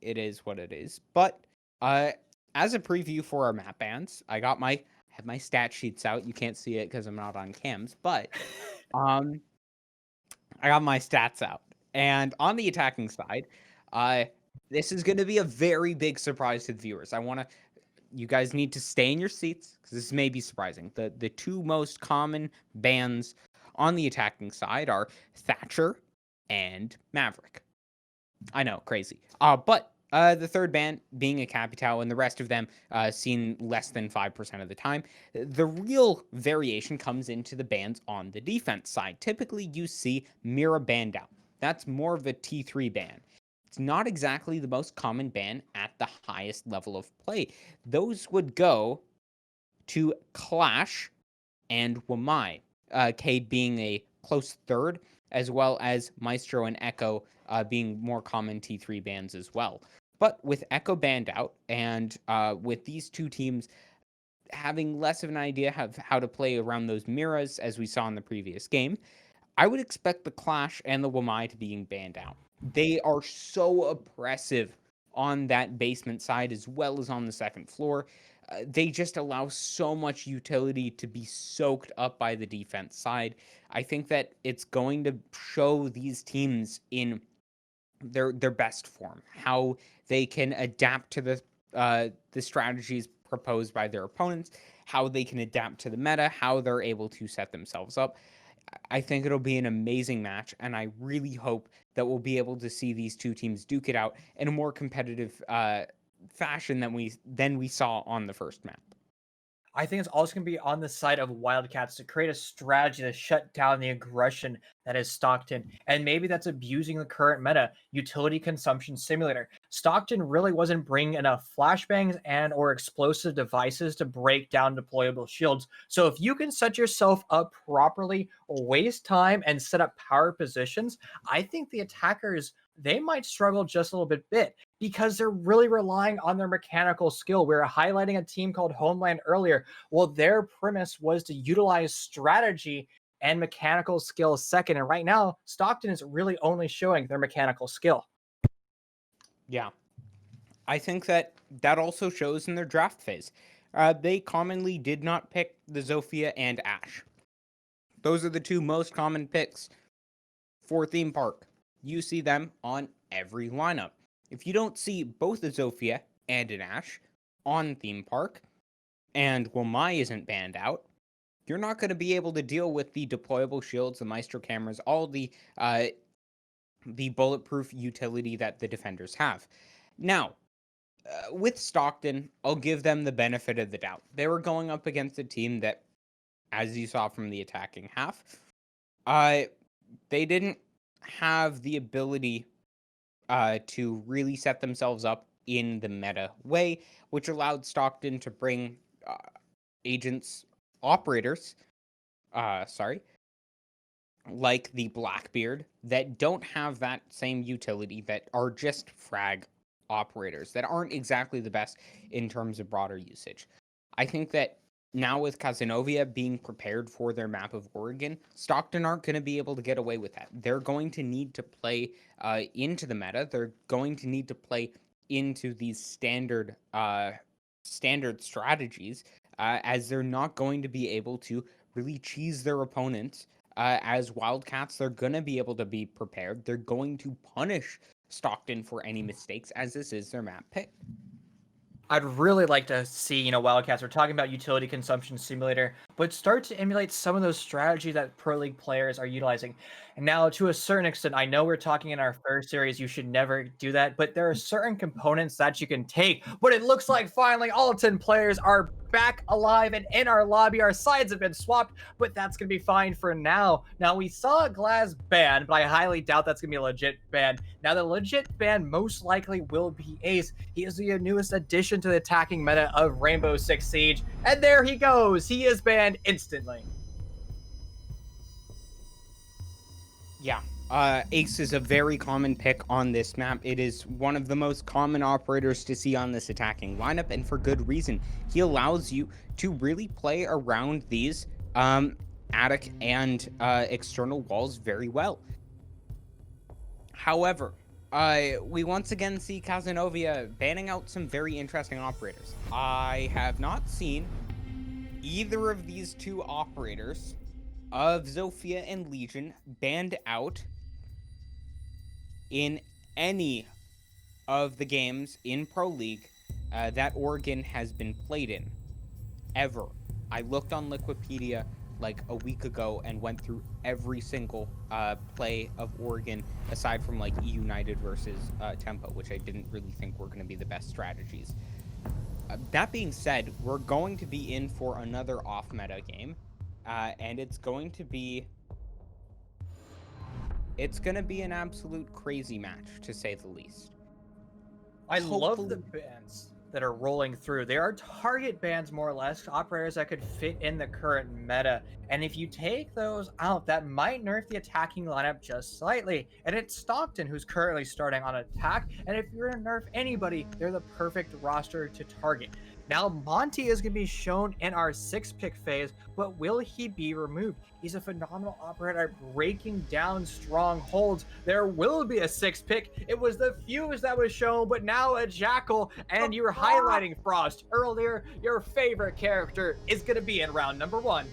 it is what it is. But as a preview for our map bans, I have my stat sheets out. You can't see it because I'm not on cams, but I got my stats out. And on the attacking side, this is going to be a very big surprise to the viewers. You guys need to stay in your seats because this may be surprising. The two most common bans on the attacking side are Thatcher and Maverick. I know, crazy. But the third ban being a Capital and the rest of them seen less than 5% of the time. The real variation comes into the bans on the defense side. Typically, you see Mira banned out. That's more of a T3 ban. It's not exactly the most common ban at the highest level of play. Those would go to Clash and Wamai, Cade being a close third, as well as Maestro and Echo being more common T3 bans as well. But with Echo banned out, and with these two teams having less of an idea of how to play around those Miras, as we saw in the previous game, I would expect the Clash and the Wamai to being banned out. They are so oppressive on that basement side as well as on the second floor. They just allow so much utility to be soaked up by the defense side. I think that it's going to show these teams in their best form, how they can adapt to the strategies proposed by their opponents, how they can adapt to the meta, how they're able to set themselves up. I think it'll be an amazing match, and I really hope that we'll be able to see these two teams duke it out in a more competitive fashion than we saw on the first map. I think it's also going to be on the side of Wildcats to create a strategy to shut down the aggression that is Stockton. And maybe that's abusing the current meta, utility consumption simulator. Stockton really wasn't bringing enough flashbangs and or explosive devices to break down deployable shields. So if you can set yourself up properly, waste time, and set up power positions, I think the attackers, they might struggle just a little bit because they're really relying on their mechanical skill. We were highlighting a team called Homeland earlier. Well, their premise was to utilize strategy and mechanical skill second. And right now, Stockton is really only showing their mechanical skill. Yeah. I think that also shows in their draft phase. They commonly did not pick the Zofia and Ash. Those are the two most common picks for Theme Park. You see them on every lineup. If you don't see both a Zofia and an Ash on Theme Park, and Wamai isn't banned out, you're not going to be able to deal with the deployable shields, the Maestro cameras, all the bulletproof utility that the defenders have. Now, with Stockton, I'll give them the benefit of the doubt. They were going up against a team that, as you saw from the attacking half, they didn't have the ability to really set themselves up in the meta way, which allowed Stockton to bring operators, like the Blackbeard, that don't have that same utility, that are just frag operators, that aren't exactly the best in terms of broader usage. I think that now with Cazenovia being prepared for their map of Oregon, Stockton aren't going to be able to get away with that. They're going to need to play into the meta. They're going to need to play into these standard strategies, as they're not going to be able to really cheese their opponents. As Wildcats, they're going to be able to be prepared. They're going to punish Stockton for any mistakes, as this is their map pick. I'd really like to see, Wildcats. We're talking about utility consumption simulator. but start to emulate some of those strategies that Pro League players are utilizing. And now, to a certain extent, I know we're talking in our first series, you should never do that, but there are certain components that you can take. But it looks like finally all 10 players are back alive and in our lobby. Our sides have been swapped, but that's going to be fine for now. Now, we saw Glass ban, but I highly doubt that's going to be a legit ban. Now, the legit ban most likely will be Ace. He is the newest addition to the attacking meta of Rainbow Six Siege. And there he goes. He is banned instantly. Yeah. Ace is a very common pick on this map. It is one of the most common operators to see on this attacking lineup, and for good reason. He allows you to really play around these attic and external walls very well. However, we once again see Cazenovia banning out some very interesting operators. I have not seen either of these two operators of Zofia and Legion banned out in any of the games in Pro League that Oregon has been played in, ever. I looked on Liquipedia like a week ago and went through every single play of Oregon, aside from like E United versus Tempo, which I didn't really think were going to be the best strategies. That being said, we're going to be in for another off-meta game, and it's going to be an absolute crazy match, to say the least. I love the bans that are rolling through. They are target bans, more or less, operators that could fit in the current meta. And if you take those out, that might nerf the attacking lineup just slightly. And it's Stockton who's currently starting on attack. And if you're going to nerf anybody, they're the perfect roster to target. Now, Monty is going to be shown in our 6-pick phase, but will he be removed? He's a phenomenal operator at breaking down strongholds. There will be a 6-pick. It was the Fuse that was shown, but now a Jackal, and you were highlighting Frost earlier. Your favorite character is going to be in round number 1.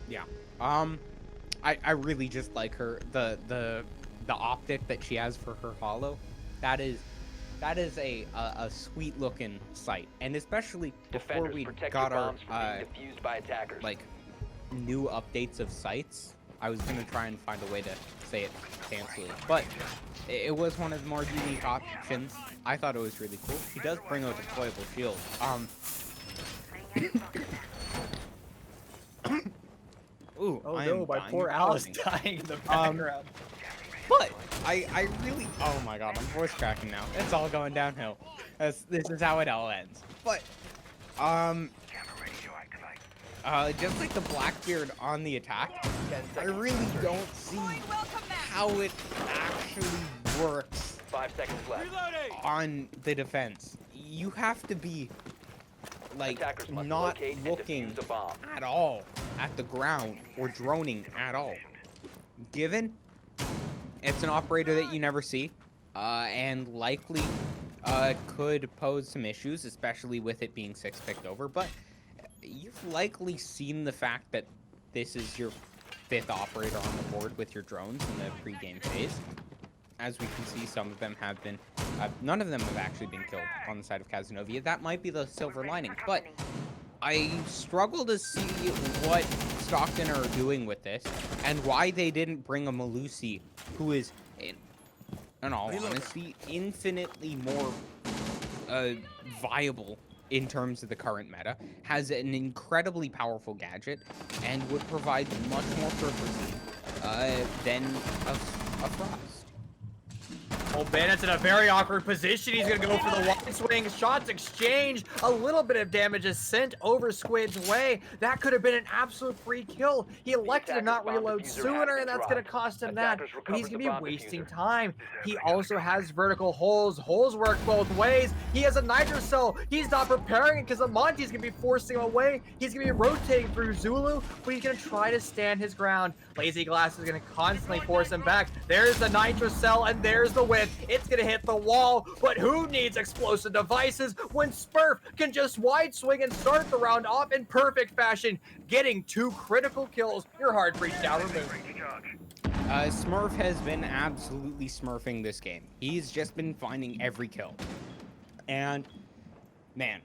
Yeah. I really just like her, the optic that she has for her holo. That is a sweet looking sight, and especially before we got our like new updates of sights, I was gonna try and find a way to say it fancily, but it was one of the more unique options. I thought it was really cool. He does bring a deployable shield. Ooh, Oh I no, am my dying poor of Alice coughing. dying in the background. But I really, oh my god, I'm voice cracking now. It's all going downhill. This is how it all ends. But just like the Blackbeard on the attack, I really don't see how it actually works 5 seconds left. on the defense. You have to be like Attackers must not locate and looking defuse a bomb. at all at the ground or droning at all. Given it's an operator that you never see, and likely could pose some issues, especially with it being 6-picked over, but you've likely seen the fact that this is your 5th operator on the board with your drones in the pre-game phase. As we can see, some of them have been, none of them have actually been killed on the side of Cazenovia. That might be the silver lining, but I struggle to see what Stockton are doing with this, and why they didn't bring a Malusi, who is, in all honesty, infinitely more viable in terms of the current meta, has an incredibly powerful gadget, and would provide much more purpose than a Frost. Well, Bandit's in a very awkward position. He's going to go for the wide swing. Shots exchange. A little bit of damage is sent over Squid's way. That could have been an absolute free kill. He elected to not reload sooner, and that's going to cost him that. But he's going to be wasting time. He also has vertical holes. Holes work both ways. He has a nitro cell. He's not preparing it because Amonti's going to be forcing him away. He's going to be rotating through Zulu, but he's going to try to stand his ground. Lazy Glass is going to constantly force him back. There's the nitro cell, and there's the win. It's gonna hit the wall, but who needs explosive devices when Smurf can just wide swing and start the round off in perfect fashion, getting 2 critical kills. Your hard breach now removed. Smurf has been absolutely smurfing this game. He's just been finding every kill. And, man.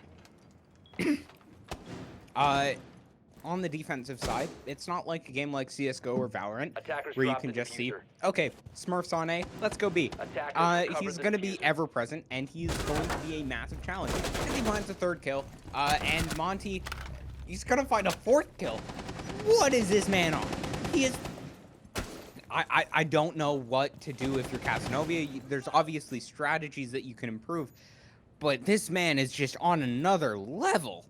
on the defensive side, it's not like a game like CSGO or Valorant, Attackers where you drop can the just see, diffuser. okay, Smurf's on A, let's go B. Attackers recover He's the going to be diffuser. ever present, and he's going to be a massive challenge. And he finds a 3rd kill, and Monty, he's going to find a 4th kill. What is this man on? He is... I don't know what to do if you're Cazenovia. There's obviously strategies that you can improve, but this man is just on another level.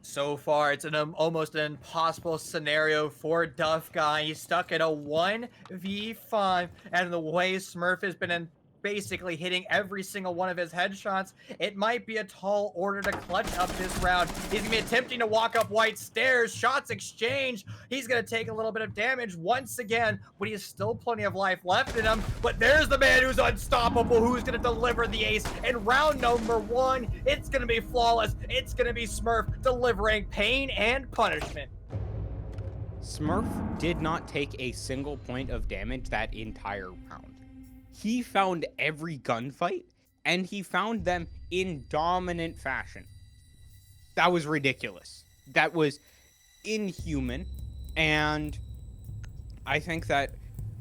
So far, it's almost an impossible scenario for Duff Guy. He's stuck in a 1v5, and the way Smurf has been basically hitting every single one of his headshots, it might be a tall order to clutch up this round. He's gonna be attempting to walk up white stairs. Shots exchange. He's gonna take a little bit of damage once again, but he has still plenty of life left in him. But there's the man who's unstoppable, who's gonna deliver the ace in round number 1. It's gonna be flawless. It's gonna be Smurf delivering pain and punishment. Smurf did not take a single point of damage that entire round. He found every gunfight, and he found them in dominant fashion. That was ridiculous. That was inhuman, and I think that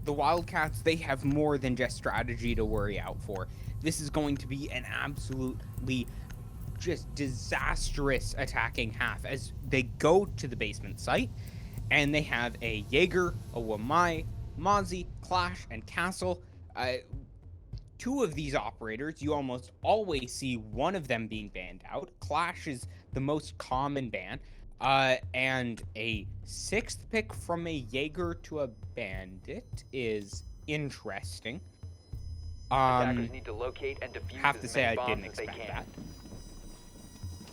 the Wildcats, they have more than just strategy to worry out for. This is going to be an absolutely just disastrous attacking half as they go to the basement site, and they have a Jaeger, a Wamai, Mozzie, Clash, and Castle. 2 of these operators, you almost always see one of them being banned out. Clash is the most common ban. And a 6th pick from a Jaeger to a Bandit is interesting. Attackers need to locate and defuse Have as to say many I didn't bombs as they expect can. that.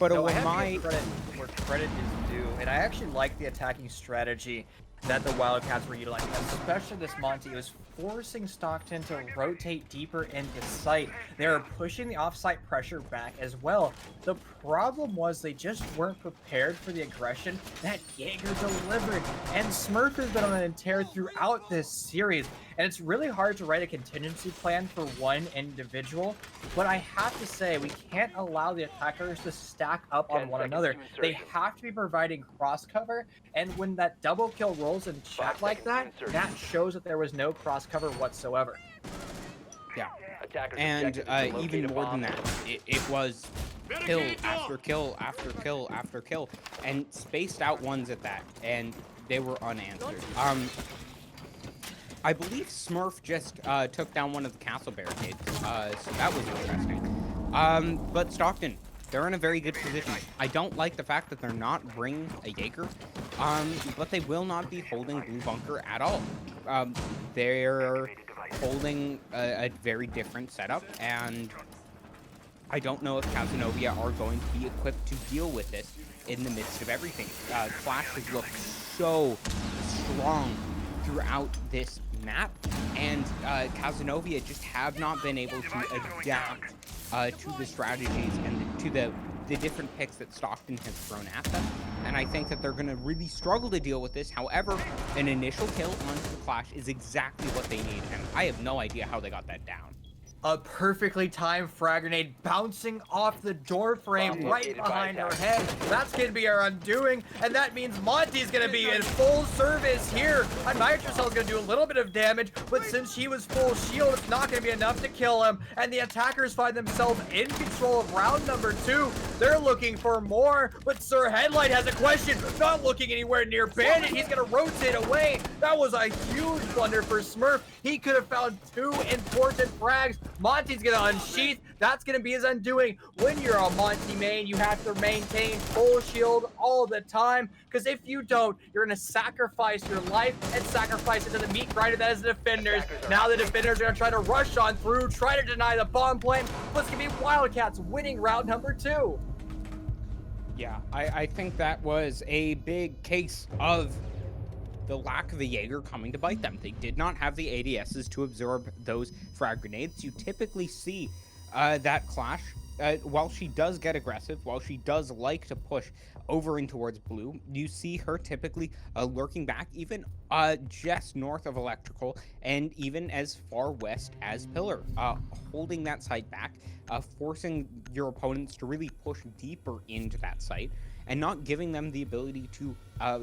But a No, I have to Wamai... give credit where credit is due, and I actually like the attacking strategy that the Wildcats were utilizing, especially this Monty. It was forcing Stockton to rotate deeper into the site. They were pushing the off-site pressure back as well. The problem was they just weren't prepared for the aggression that Jaeger delivered, and Smurf has been on an tear throughout this series. And it's really hard to write a contingency plan for one individual, but I have to say, we can't allow the attackers to stack up on 10 one seconds another. to insertion. They have to be providing cross cover, and when that double kill rolls in 5 chat like that, seconds to insertion. that shows that there was no cross cover whatsoever. Yeah. Attackers And objective is to locate even a more bomb. than that, it was kill after kill after kill after kill, and spaced out ones at that, and they were unanswered. I believe Smurf just took down one of the castle barricades, so that was interesting. But Stockton, they're in a very good position. I don't like the fact that they're not bringing a Jaeger, but they will not be holding Blue Bunker at all. They're holding a very different setup, and I don't know if Cazenovia are going to be equipped to deal with this in the midst of everything. Clash has looked so strong throughout this map, and Cazenovia just have not been able to adapt to the strategies and to the different picks that Stockton has thrown at them. And I think that they're going to really struggle to deal with this. However, an initial kill onto the Clash is exactly what they need, and I have no idea how they got that down. A perfectly timed frag grenade bouncing off the door frame Bomb right located by behind her attacker. head. That's going to be our undoing, and that means Monty's going to be in full service here. A Nitrocell is going to do a little bit of damage, but since she was full shield, it's not going to be enough to kill him, and the attackers find themselves in control of round number 2. They're looking for more, but Sir Headlight has a question. Not looking anywhere near Bandit. He's going to rotate away. That was a huge blunder for Smurf. He could have found 2 important frags. Monty's gonna unsheath. That's gonna be his undoing. When you're a Monty main, you have to maintain full shield all the time, because if you don't, you're gonna sacrifice your life and sacrifice it to the meat grinder that is the defenders. Now the defenders are gonna try to rush on through, try to deny the bomb plane, but it's gonna be Wildcats winning round number 2. Yeah, I think that was a big case of the lack of a Jaeger coming to bite them. They did not have the ADSs to absorb those frag grenades. You typically see that Clash, while she does get aggressive, while she does like to push over and towards blue, you see her typically lurking back even just north of electrical and even as far west as pillar, holding that site back, forcing your opponents to really push deeper into that site. and not giving them the ability to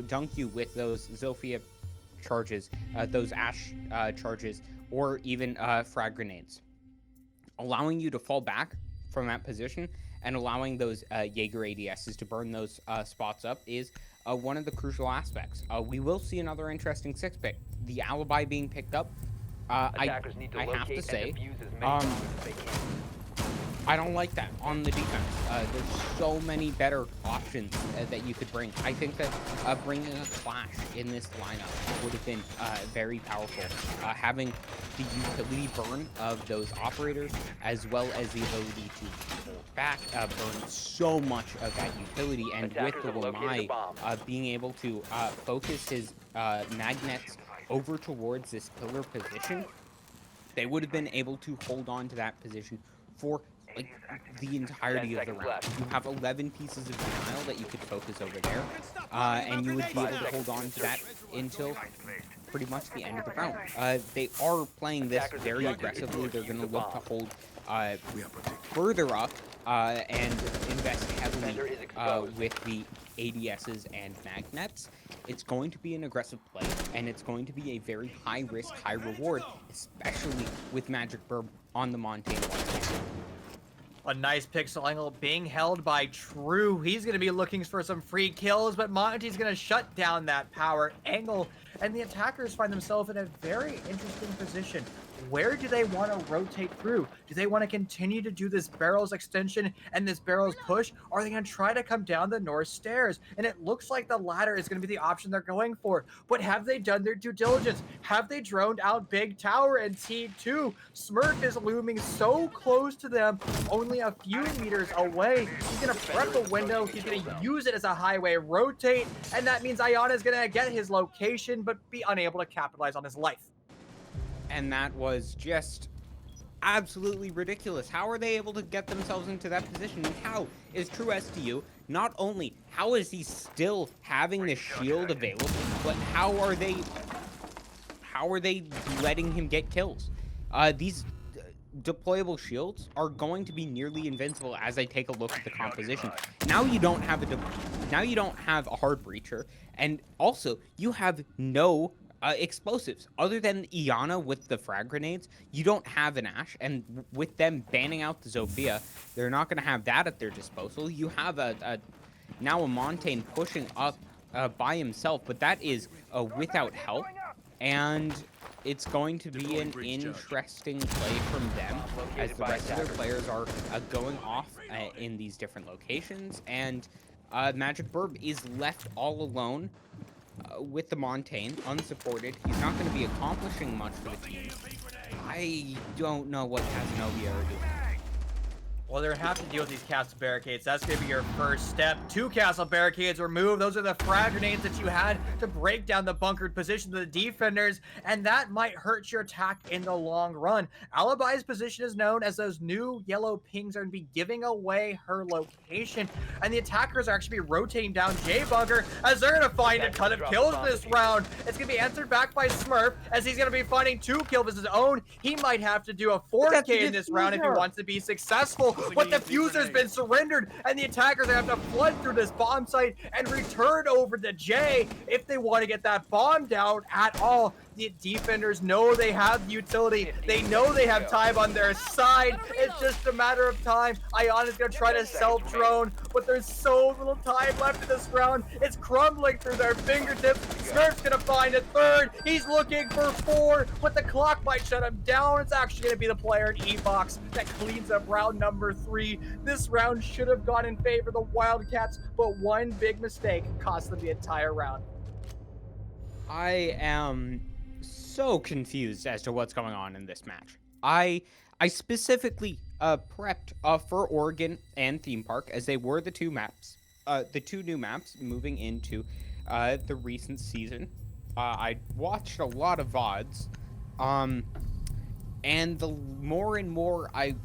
dunk you with those Zofia charges, those Ash charges, or even frag grenades. Allowing you to fall back from that position and allowing those Jaeger ADSs to burn those spots up is one of the crucial aspects. We will see another interesting 6-pick. The alibi being picked up. Attackers need to I have to locate say, and defuse as many bombs as they can. I don't like that on the defense. There's so many better options that you could bring. I think that bringing a Clash in this lineup would have been very powerful. Having the utility burn of those operators, as well as the ability to hold back, burn so much of that utility, and Attackers with the have located a Lamai bomb. being able to focus his magnets over towards this pillar position, they would have been able to hold on to that position for like the entirety 10 of the seconds round. left. You have 11 pieces of denial that you could focus over there, and you would be able to hold on to that until pretty much the end of the round. They are playing this very aggressively. They're going to look to hold further up and invest heavily with the ADSs and magnets. It's going to be an aggressive play, and it's going to be a very high risk, high reward, especially with Magic Burb on the Montane once again. A nice pixel angle being held by True. He's going to be looking for some free kills, but Monty's going to shut down that power angle, and the attackers find themselves in a very interesting position. Where do they want to rotate through? Do they want to continue to do this barrels extension and this barrels push? Or are they going to try to come down the north stairs? And it looks like the latter is going to be the option they're going for. But have they done their due diligence? Have they droned out Big Tower and T2? Smurf is looming so close to them, only a few meters away. He's going to prep a window. He's going to use it as a highway rotate. And that means Ayana is going to get his location, but be unable to capitalize on his life. And that was just absolutely ridiculous. How are they able to get themselves into that position? And how is True STU, not only how is he still having the shield available, but how are they letting him get kills? These deployable shields are going to be nearly invincible as I take a look at the composition. Now you don't have a hard breacher, and also you have no explosives. Other than Iana with the frag grenades, you don't have an Ash, and with them banning out the Zofia, they're not going to have that at their disposal. You have now a Montane pushing up by himself, but that is without help, and it's going to be an interesting play from them as the rest of their players are going off in these different locations, and Magic Burb is left all alone with the Montane, unsupported. He's not going to be accomplishing much for the team. I don't know what Cazenovia are doing. Well, they're going to have to deal with these castle barricades. That's going to be your first step. 2 castle barricades removed. Those are the frag grenades that you had to break down the bunkered position of the defenders, and that might hurt your attack in the long run. Alibi's position is known as those new yellow pings are going to be giving away her location, and the attackers are actually rotating down J Bunker as they're going to find a ton of kills this round. It's going to be answered back by Smurf as he's going to be finding 2 kills of his own. He might have to do a 4K in this round if he wants to be successful. But the fuser's been surrendered, and the attackers are going to have to flood through this bomb site and return over to J if they want to get that bomb down at all. The defenders know they have the utility. They know they have time on their side. It's just a matter of time. Ayana's going to try to self-drone, but there's so little time left in this round. It's crumbling through their fingertips. Smurf's going to find a 3rd. He's looking for 4, but the clock might shut him down. It's actually going to be the player in E-Box that cleans up round number 3. This round should have gone in favor of the Wildcats, but one big mistake cost them the entire round. I am so confused as to what's going on in this match. I specifically prepped for Oregon and Theme Park as they were the 2 maps, the 2 new maps moving into the recent season. I watched a lot of VODs, and the more and more I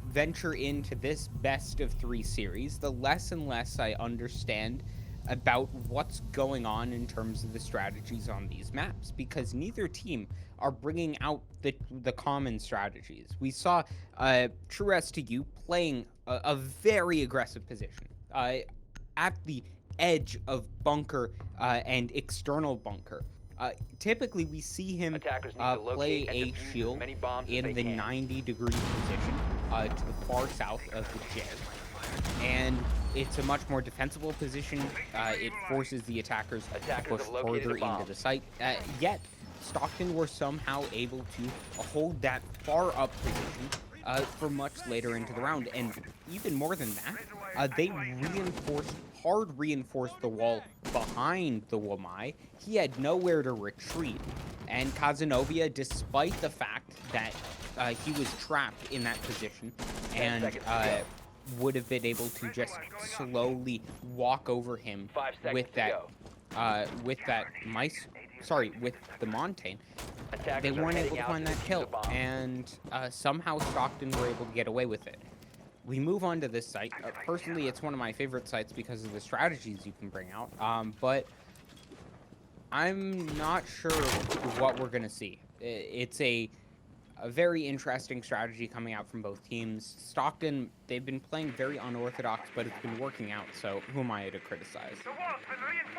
venture into this best of 3 series, the less and less I understand about what's going on in terms of the strategies on these maps, because neither team are bringing out the common strategies. We saw True STU playing a very aggressive position. at the edge of bunker and external bunker. Typically, we see him Attackers need to play locate and a defuse shield as many bombs as in they the can. 90-degree position to the far south of the jet. And it's a much more defensible position. It forces the attackers to Attackers push have located further a bomb. into the site. Yet, Stockton were somehow able to hold that far up position for much later into the round. And even more than that, they hard reinforced the wall behind the Wamai. He had nowhere to retreat. And Cazenovia, despite the fact that he was trapped in that position and seconds to go. would have been able to just slowly walk over him 5 seconds with to that go. with the Montane. Attackers They are weren't heading able to out find to that defuse kill, the bomb. and somehow Stockton were able to get away with it. We move on to this site. Personally, it's one of my favorite sites because of the strategies you can bring out, but I'm not sure what we're going to see. It's a very interesting strategy coming out from both teams. Stockton, they've been playing very unorthodox, but it's been working out, so who am I to criticize?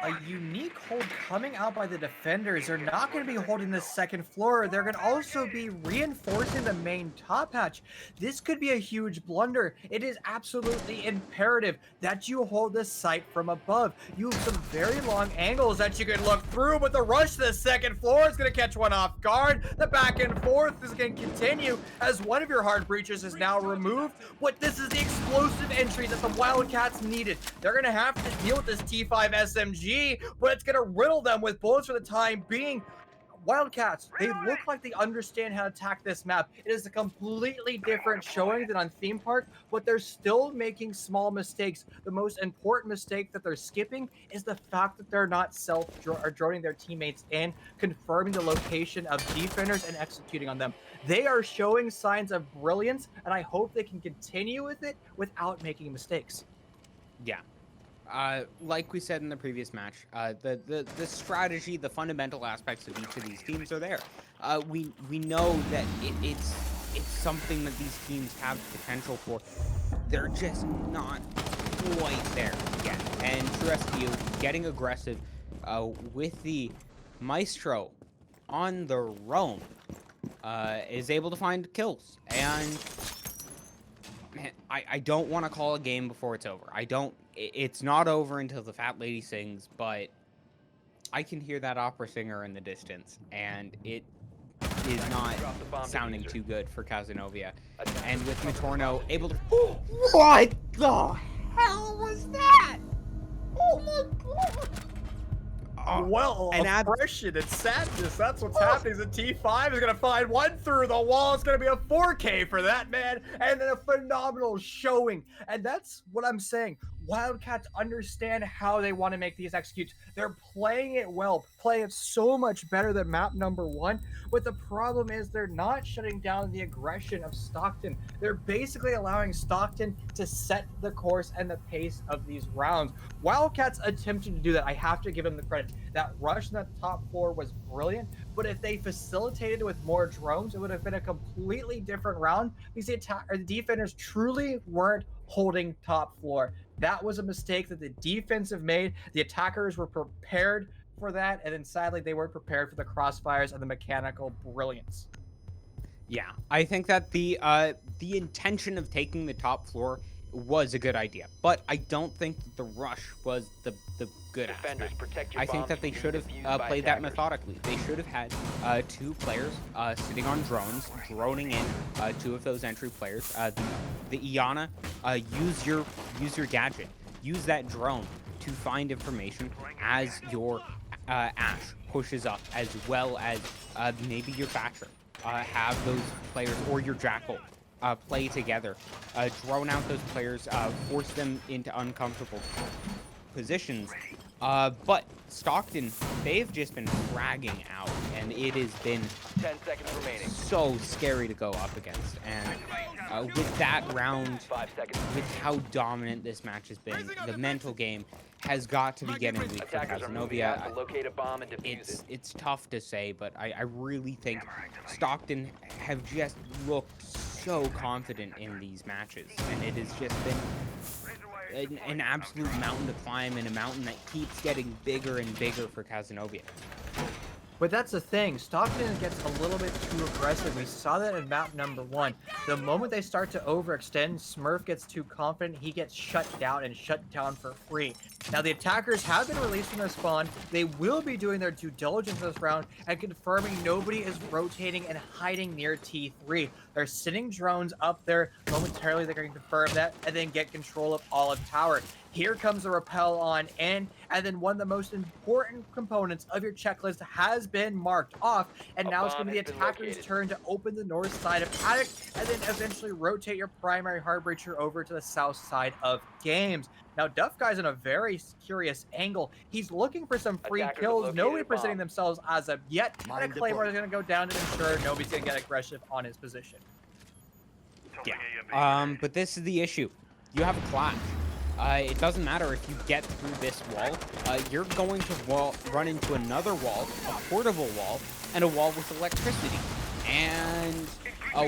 A unique hold coming out by the defenders. They're not going to be holding the second floor. They're going to also be reinforcing the main top hatch. This could be a huge blunder. It is absolutely imperative that you hold this site from above. You have some very long angles that you can look through, but the rush to the second floor is going to catch one off guard. The back and forth is going to continue as one of your hard breaches is now removed. But this is the explosive entry that the Wildcats needed. They're going to have to deal with this T5 SMG, but it's going to riddle them with bullets for the time being. Wildcats, they look like they understand how to attack this map. It is a completely different showing than on Theme Park, but they're still making small mistakes. The most important mistake that they're skipping is the fact that they're not droning their teammates in, confirming the location of defenders and executing on them. They are showing signs of brilliance, and I hope they can continue with it without making mistakes. Yeah. Like we said in the previous match, the strategy, the fundamental aspects of each of these teams are there. We know that it's something that these teams have potential for. They're just not quite there yet. And TrueSPU getting aggressive with the Maestro on the roam is able to find kills. And man, I don't want to call a game before it's over. It's not over until the fat lady sings, but I can hear that opera singer in the distance, and it is not sounding too good for Cazenovia. And with Matorno able to... What the hell was that? Oh my god! Well, and oppression and sadness, that's what's happening. The T5 is going to find one through the wall. It's going to be a 4K for that, man. And then a phenomenal showing. And that's what I'm saying. Wildcats understand how they want to make these executes. They're playing it well, playing it so much better than map number 1. But the problem is they're not shutting down the aggression of Stockton. They're basically allowing Stockton to set the course and the pace of these rounds. Wildcats attempted to do that. I have to give them the credit. That rush in that top floor was brilliant, but if they facilitated it with more drones, it would have been a completely different round because the defenders truly weren't holding top floor. That was a mistake that the defensive made. The attackers were prepared for that, and then sadly they weren't prepared for the crossfires and the mechanical brilliance. Yeah, I think that the intention of taking the top floor was a good idea, but I don't think that the rush was the good Defenders, aspect. protect your I think bombs that they from should being have defused by played that attackers. methodically. They should have had 2 players sitting on drones, droning in 2 of those entry players. The Iana, use your gadget, use that drone to find information as your Ash pushes up, as well as maybe your Thatcher. Have those players or your Jackal play together, drone out those players, force them into uncomfortable positions. But Stockton, they've just been fragging out, and it has been 10 seconds remaining. so scary to go up against. And with that round, 5 seconds. with how dominant this match has been, the mental game has got to be getting weak for Attackers are moving out to Cazenovia. locate a bomb and defuse it. It's tough to say, but I really think Stockton have just looked so confident in these matches, and it has just been an absolute mountain to climb, and a mountain that keeps getting bigger and bigger for Cazenovia. But that's the thing, Stockton gets a little bit too aggressive. We saw that in map number 1. The moment they start to overextend, Smurf gets too confident, he gets shut down and shut down for free. Now the attackers have been released from their spawn. They will be doing their due diligence this round and confirming nobody is rotating and hiding near T3. They're sitting drones up there. Momentarily they're going to confirm that and then get control of Olive Tower. Here comes the rappel on in, and then one of the most important components of your checklist has been marked off, and now it's going to be the attacker's turn to open the north side of Attic, and then eventually rotate your primary hard breacher over to the south side of Games. Now, Duff Guy's in a very curious angle. He's looking for some free kills. Nobody presenting themselves as of yet, and a Claymore is going to go down to ensure nobody's going to get aggressive on his position. Yeah, but this is the issue. You have a clash. It doesn't matter if you get through this wall. You're going to run into another wall, a portable wall, and a wall with electricity. And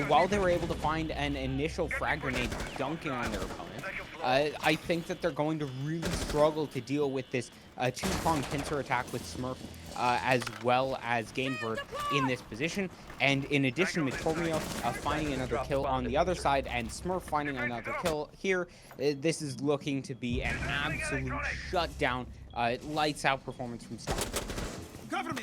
while they were able to find an initial frag grenade dunking on their opponent, I think that they're going to really struggle to deal with this two-pronged pincer attack with Smurf, as well as Gamebird in this position. And in addition, Mitormio finding another kill on the other side, and Smurf finding another kill here. This is looking to be an absolute shutdown, lights-out performance from Stockton.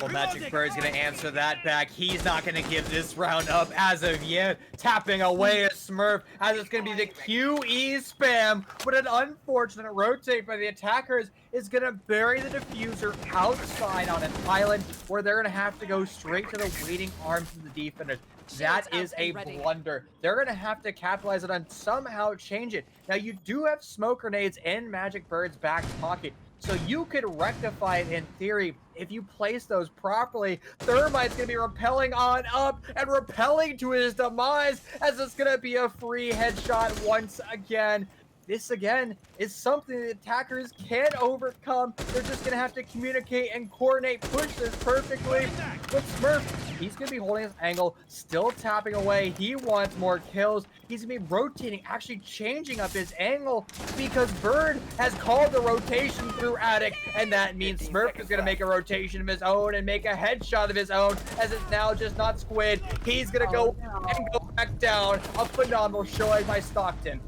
Well, Magic Bird's going to answer that back. He's not going to give this round up as of yet. Tapping away a Smurf as it's going to be the QE spam. But an unfortunate rotate by the attackers is going to bury the diffuser outside on an island where they're going to have to go straight to the waiting arms of the defenders. That is a blunder. They're going to have to capitalize it on, somehow change it. Now, you do have smoke grenades in Magic Bird's back pocket, so you could rectify it in theory if you place those properly. Thermite's going to be rappelling on up and rappelling to his demise as it's going to be a free headshot once again. This, again, is something the attackers can overcome. They're just going to have to communicate and coordinate, push this perfectly. But Smurf, he's going to be holding his angle, still tapping away. He wants more kills. He's going to be rotating, actually changing up his angle because Bird has called the rotation through Attic, and that means Smurf is going to make a rotation of his own and make a headshot of his own, as it's now just not Squid. He's going to go and go back down. A phenomenal showing by Stockton.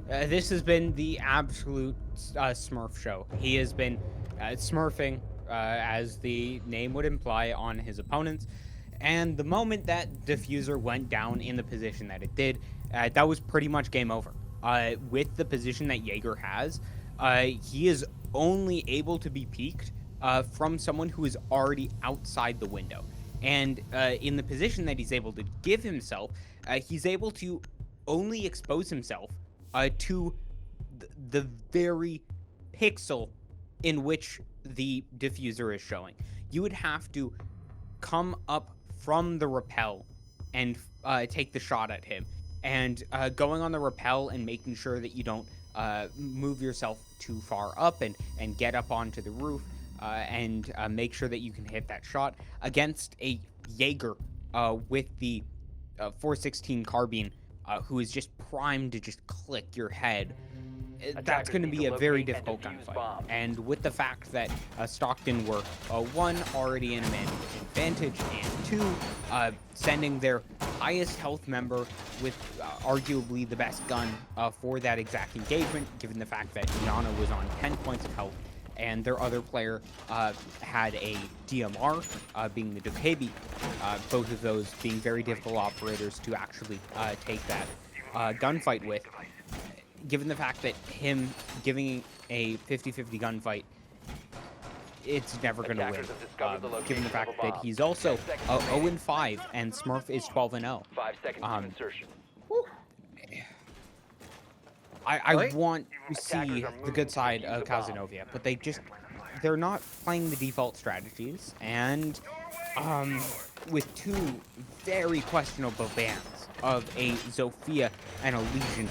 This has been the absolute Smurf show. He has been smurfing, as the name would imply, on his opponents. And the moment that diffuser went down in the position that it did, that was pretty much game over. With the position that Jaeger has, he is only able to be peeked from someone who is already outside the window. And in the position that he's able to give himself, he's able to only expose himself to the very pixel in which the diffuser is showing. You would have to come up from the rappel and take the shot at him. And going on the rappel and making sure that you don't move yourself too far up and get up onto the roof and make sure that you can hit that shot against a Jaeger with the 416 carbine, who is just primed to just click your head. That's going to be a very difficult gunfight. And with the fact that Stockton were, one, already in a man advantage, and two, sending their highest health member with arguably the best gun for that exact engagement, given the fact that Yana was on 10 points of health, and their other player had a DMR, being the Dokebi, both of those being very difficult operators to actually take that gunfight with. Given the fact that him giving a 50-50 gunfight, it's never going to win. Given the fact that he's also 0-5 and Smurf is 12-0. 5 seconds to insertion. I want to see the good side of Cazenovia, but they're not playing the default strategies, and with two very questionable bans of a Zofia and a Legion,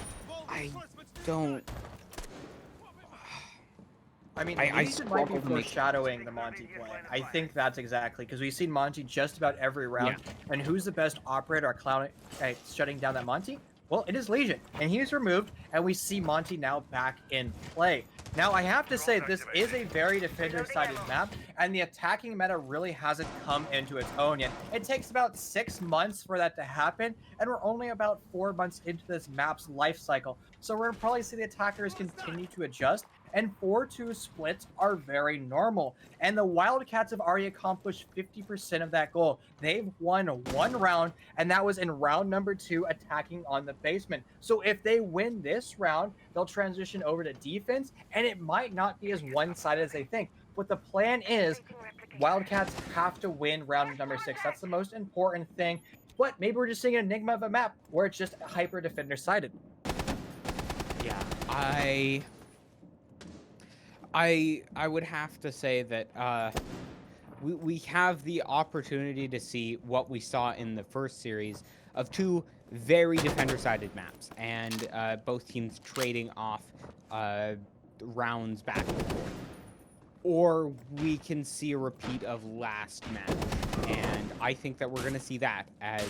I I mean, I maybe it might be struggle to make. foreshadowing the Monty play. I think that's exactly because we've seen Monty just about every round. And who's the best operator or clown at shutting down that Monty? Well, it is Legion, and he's removed, and we see Monty now back in play. Now, I have to say, this is a very defender-sided map, and the attacking meta really hasn't come into its own yet. It takes about 6 months for that to happen, and we're only about 4 months into this map's life cycle. So we're going to probably see the attackers continue to adjust, and 4-2 splits are very normal. And the Wildcats have already accomplished 50% of that goal. They've won 1 round, and that was in round number 2, attacking on the basement. So if they win this round, they'll transition over to defense, and it might not be as one-sided as they think. But the plan is Wildcats have to win round number 6. That's the most important thing. But maybe we're just seeing an enigma of a map where it's just hyper defender-sided. Yeah, I would have to say that we have the opportunity to see what we saw in the first series of 2 very defender-sided maps, and both teams trading off rounds back and forth. Or we can see a repeat of last match, and I think that we're going to see that as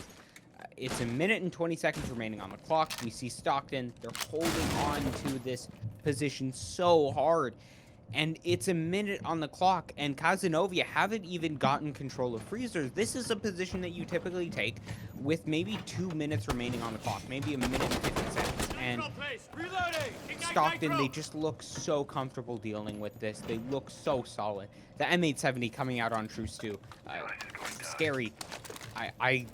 it's a minute and 20 seconds remaining on the clock. We see Stockton, they're holding on to this position so hard, and it's a minute on the clock, and Cazenovia haven't even gotten control of freezers. This is a position that you typically take with maybe 2 minutes remaining on the clock, maybe a minute and 50 seconds. And Stockton, they just look so comfortable dealing with this. They look so solid. The M870 coming out on Truce 2, scary. I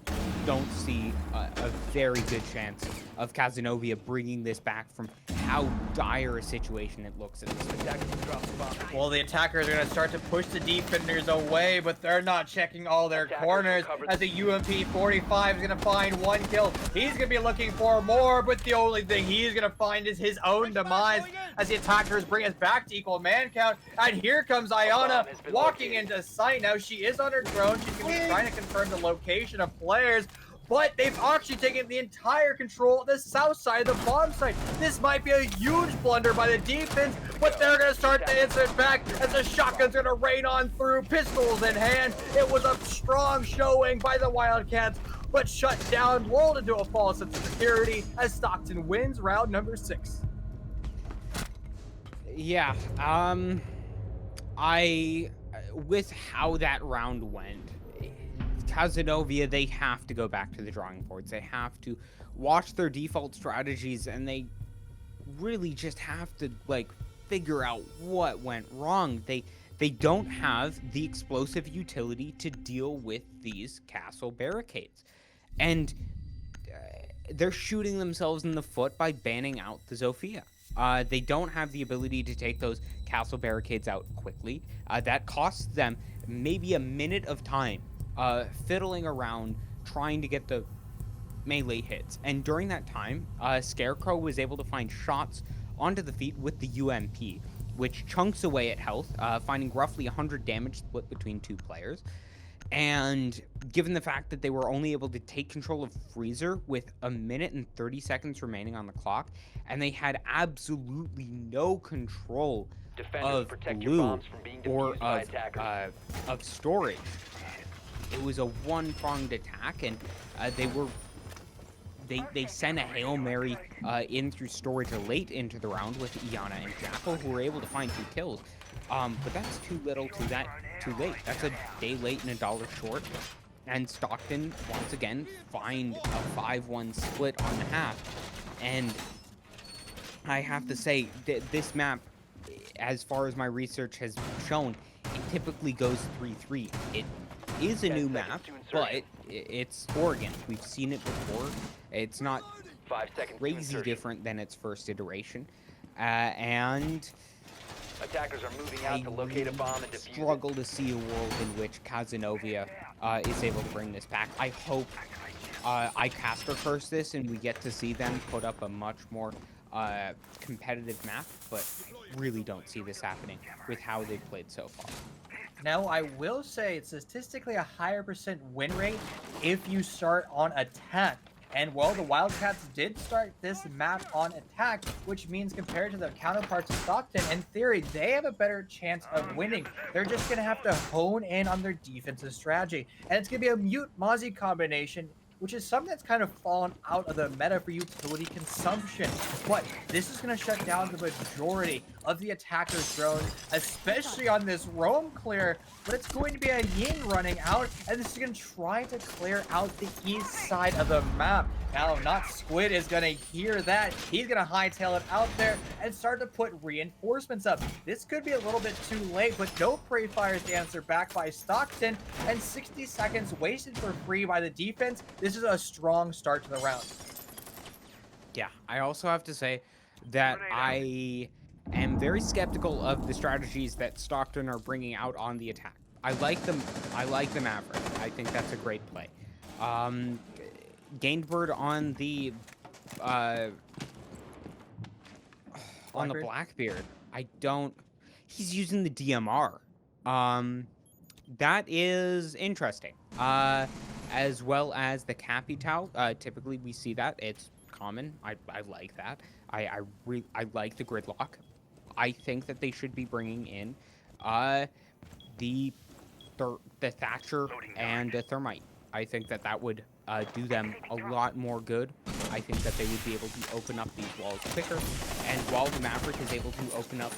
don't see a very good chance of Cazenovia bringing this back from how dire a situation it looks at this point. Well, the attackers are going to start to push the defenders away, but they're not checking all their corners as the UMP 45 is going to find 1 kill. He's going to be looking for more, but the only thing he's going to find is his own demise as the attackers bring us back to equal man count. And here comes Ayana walking into sight. Now, she is on her drone. She's going to be trying to confirm the location of players. But they've actually taken the entire control of the south side of the bomb site. This might be a huge blunder by the defense, but they're going to start to answer back as the shotgun's going to rain on through, pistols in hand. It was a strong showing by the Wildcats, but shut down, lulled into a false sense of security as Stockton wins round number 6. Yeah, with how that round went, Cazenovia, they have to go back to the drawing boards. They have to watch their default strategies, and they really just have to, like, figure out what went wrong. They don't have the explosive utility to deal with these castle barricades. And they're shooting themselves in the foot by banning out the Zofia. They don't have the ability to take those castle barricades out quickly. That costs them maybe a minute of time fiddling around trying to get the melee hits. And during that time, Scarecrow was able to find shots onto the feet with the UMP, which chunks away at health, finding roughly 100 damage split between 2 players. And given the fact that they were only able to take control of Freezer with a minute and 30 seconds remaining on the clock, and they had absolutely no control of blue or of storage, it was a one-pronged attack, and they sent a Hail Mary in through storage late into the round with Iana and Jackal, who were able to find 2 kills. But that's too little, too late. That's a day late and $1 short. And Stockton, once again, find a 5-1 split on the half. And I have to say, this map, as far as my research has shown, it typically goes 3-3. It is a new map, but it's Oregon. We've seen it before. It's not crazy different than its first iteration. And attackers are moving out to locate a bomb and defuse it. Struggle to see a world in which Cazenovia is able to bring this back. I hope I caster curse this and we get to see them put up a much more competitive map, but I really don't see this happening with how they've played so far. Now, I will say it's statistically a higher % win rate if you start on attack. And well, the Wildcats did start this map on attack, which means compared to their counterparts in Stockton, in theory, they have a better chance of winning. They're just going to have to hone in on their defensive strategy. And it's going to be a Mute Mozzie combination, which is something that's kind of fallen out of the meta for utility consumption. But this is going to shut down the majority of the attacker's drones, especially on this roam clear. But it's going to be a Ying running out, and this is going to try to clear out the east side of the map. Now, not Squid is going to hear that. He's going to hightail it out there and start to put reinforcements up. This could be a little bit too late, but no pre-fires to answer back by Stockton, and 60 seconds wasted for free by the defense. This is a strong start to the round. Yeah, I also have to say that I am very skeptical of the strategies that Stockton are bringing out on the attack. I like them. I like the Maverick. I think that's a great play. Gainbird on the Blackbeard. I don't. He's using the DMR. That is interesting. As well as the Capitao. Typically we see that. It's common. I like that. I like the gridlock. I think that they should be bringing in the Thatcher and the Thermite. I think that would do them a lot more good. I think that they would be able to open up these walls quicker. And while the Maverick is able to open up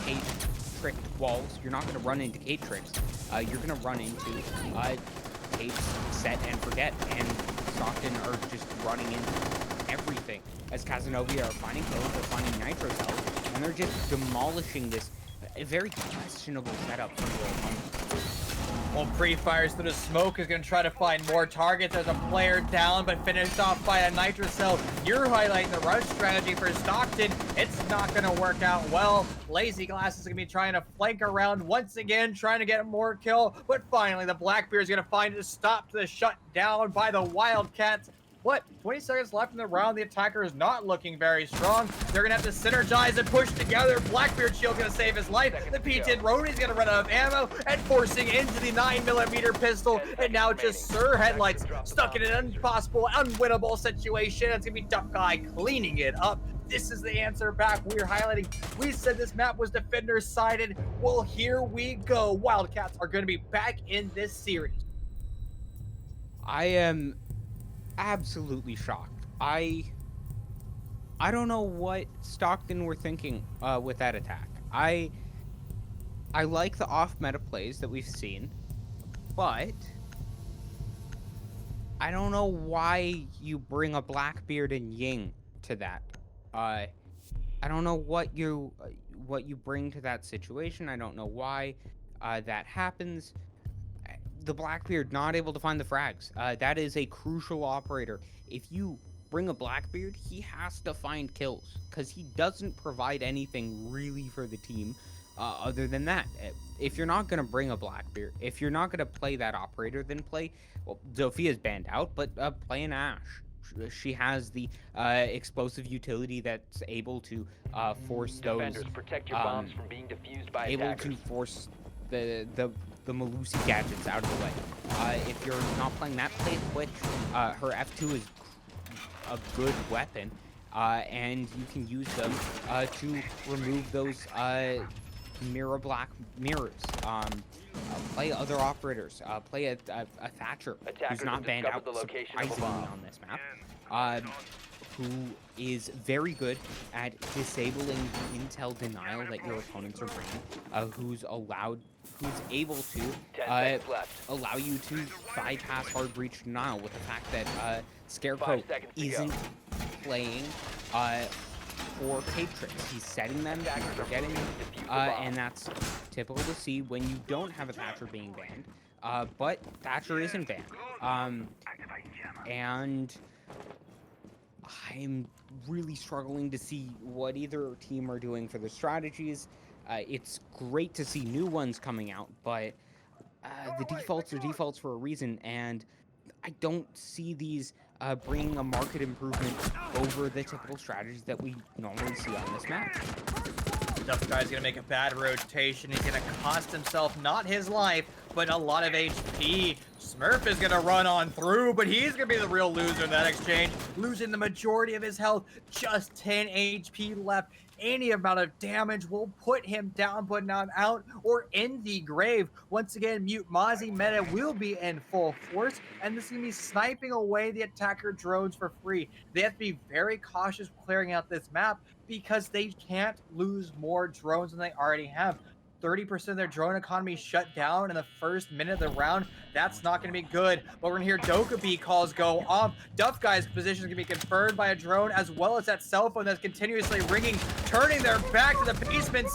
Kate-tricked walls, you're not going to run into Kate tricks. You're going to run into Kate's set and forget. And Stockton are just running into everything. As Cazenovia are finding kills, they're finding nitro cells, and they're just demolishing this very questionable setup for the opponent. Well, pre-fires through the smoke is going to try to find more targets. There's a player down, but finished off by a nitro cell. You're highlighting the rush strategy for Stockton. It's not going to work out well. Lazy Glass is going to be trying to flank around once again, trying to get more kill. But finally, the Blackbeard is going to find a stop to the shut down by the Wildcats. What? 20 seconds left in the round. The attacker is not looking very strong. They're going to have to synergize and push together. Blackbeard Shield's going to save his life. The P10 Rony's going to run out of ammo and forcing into the 9mm pistol. And now just Sir Headlights stuck in an impossible, unwinnable situation. It's going to be Duck Guy cleaning it up. This is the answer back we're highlighting. We said this map was defender-sided. Well, here we go. Wildcats are going to be back in this series. I am absolutely shocked. I don't know what Stockton were thinking with that attack. I like the off-meta plays that we've seen, but I don't know why you bring a Blackbeard and Ying to that. I don't know what you bring to that situation. I don't know why that happens. The Blackbeard not able to find the frags. That is a crucial operator. If you bring a Blackbeard, he has to find kills because he doesn't provide anything really for the team other than that. If you're not going to bring a Blackbeard, if you're not going to play that operator, then play, well, Zophia's banned out, but play an Ashe. She has the explosive utility that's able to force Defenders, those, protect your bombs from being defused by able attackers. to force the Malusi gadgets out of the way. If you're not playing that, play Twitch. Her F2 is a good weapon, and you can use them to remove those mirror black mirrors. Play other operators. Play a Thatcher Attackers who's not have banned out discovered the location of a surprisingly bomb. on this map. Who is very good at disabling the intel denial that your opponents are bringing. Who's able to 10 seconds left. allow you to bypass hard breach denial with the fact that Scarecrow 5 seconds to isn't go. playing for tape tricks. He's setting them, he's Attackers are forgetting them, moving to defuse the bomb. and that's typical to see when you don't have a Thatcher being banned. But Thatcher isn't banned. And I'm really struggling to see what either team are doing for their strategies. It's great to see new ones coming out, but the defaults are defaults for a reason, and I don't see these bringing a market improvement over the typical strategies that we normally see on this map. Duff Guy's gonna make a bad rotation. He's gonna cost himself not his life, but a lot of HP. Smurf is gonna run on through, but he's gonna be the real loser in that exchange, losing the majority of his health, just 10 HP left. Any amount of damage will put him down, put him out, or in the grave. Once again, Mute Mozzie meta will be in full force, and this is going to be sniping away the attacker drones for free. They have to be very cautious clearing out this map because they can't lose more drones than they already have. 30% of their drone economy shut down in the first minute of the round. That's not going to be good. But we're going to hear Dokkaebi calls go off. Duff Guy's position is going to be confirmed by a drone, as well as that cell phone that's continuously ringing, turning their back to the basement.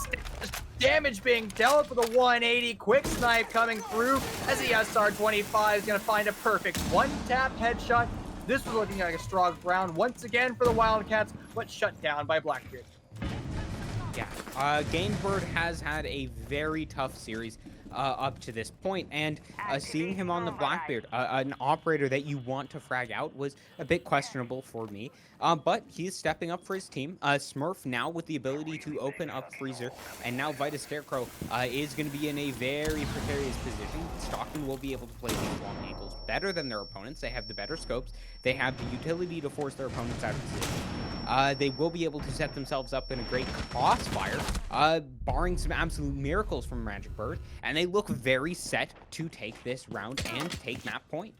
Damage being dealt with a 180. Quick snipe coming through as the SR-25 is going to find a perfect one-tap headshot. This was looking like a strong round once again for the Wildcats, but shut down by Blackbeard. Yeah, Gamebird has had a very tough series up to this point, and seeing him on the Blackbeard, an operator that you want to frag out, was a bit questionable for me. But he's stepping up for his team. Smurf now with the ability to open up Freezer, and now Vita Scarecrow is going to be in a very precarious position. Stockton will be able to play these long angles better than their opponents. They have the better scopes. They have the utility to force their opponents out of position. They will be able to set themselves up in a great crossfire, barring some absolute miracles from Magic Bird, and they look very set to take this round and take map point.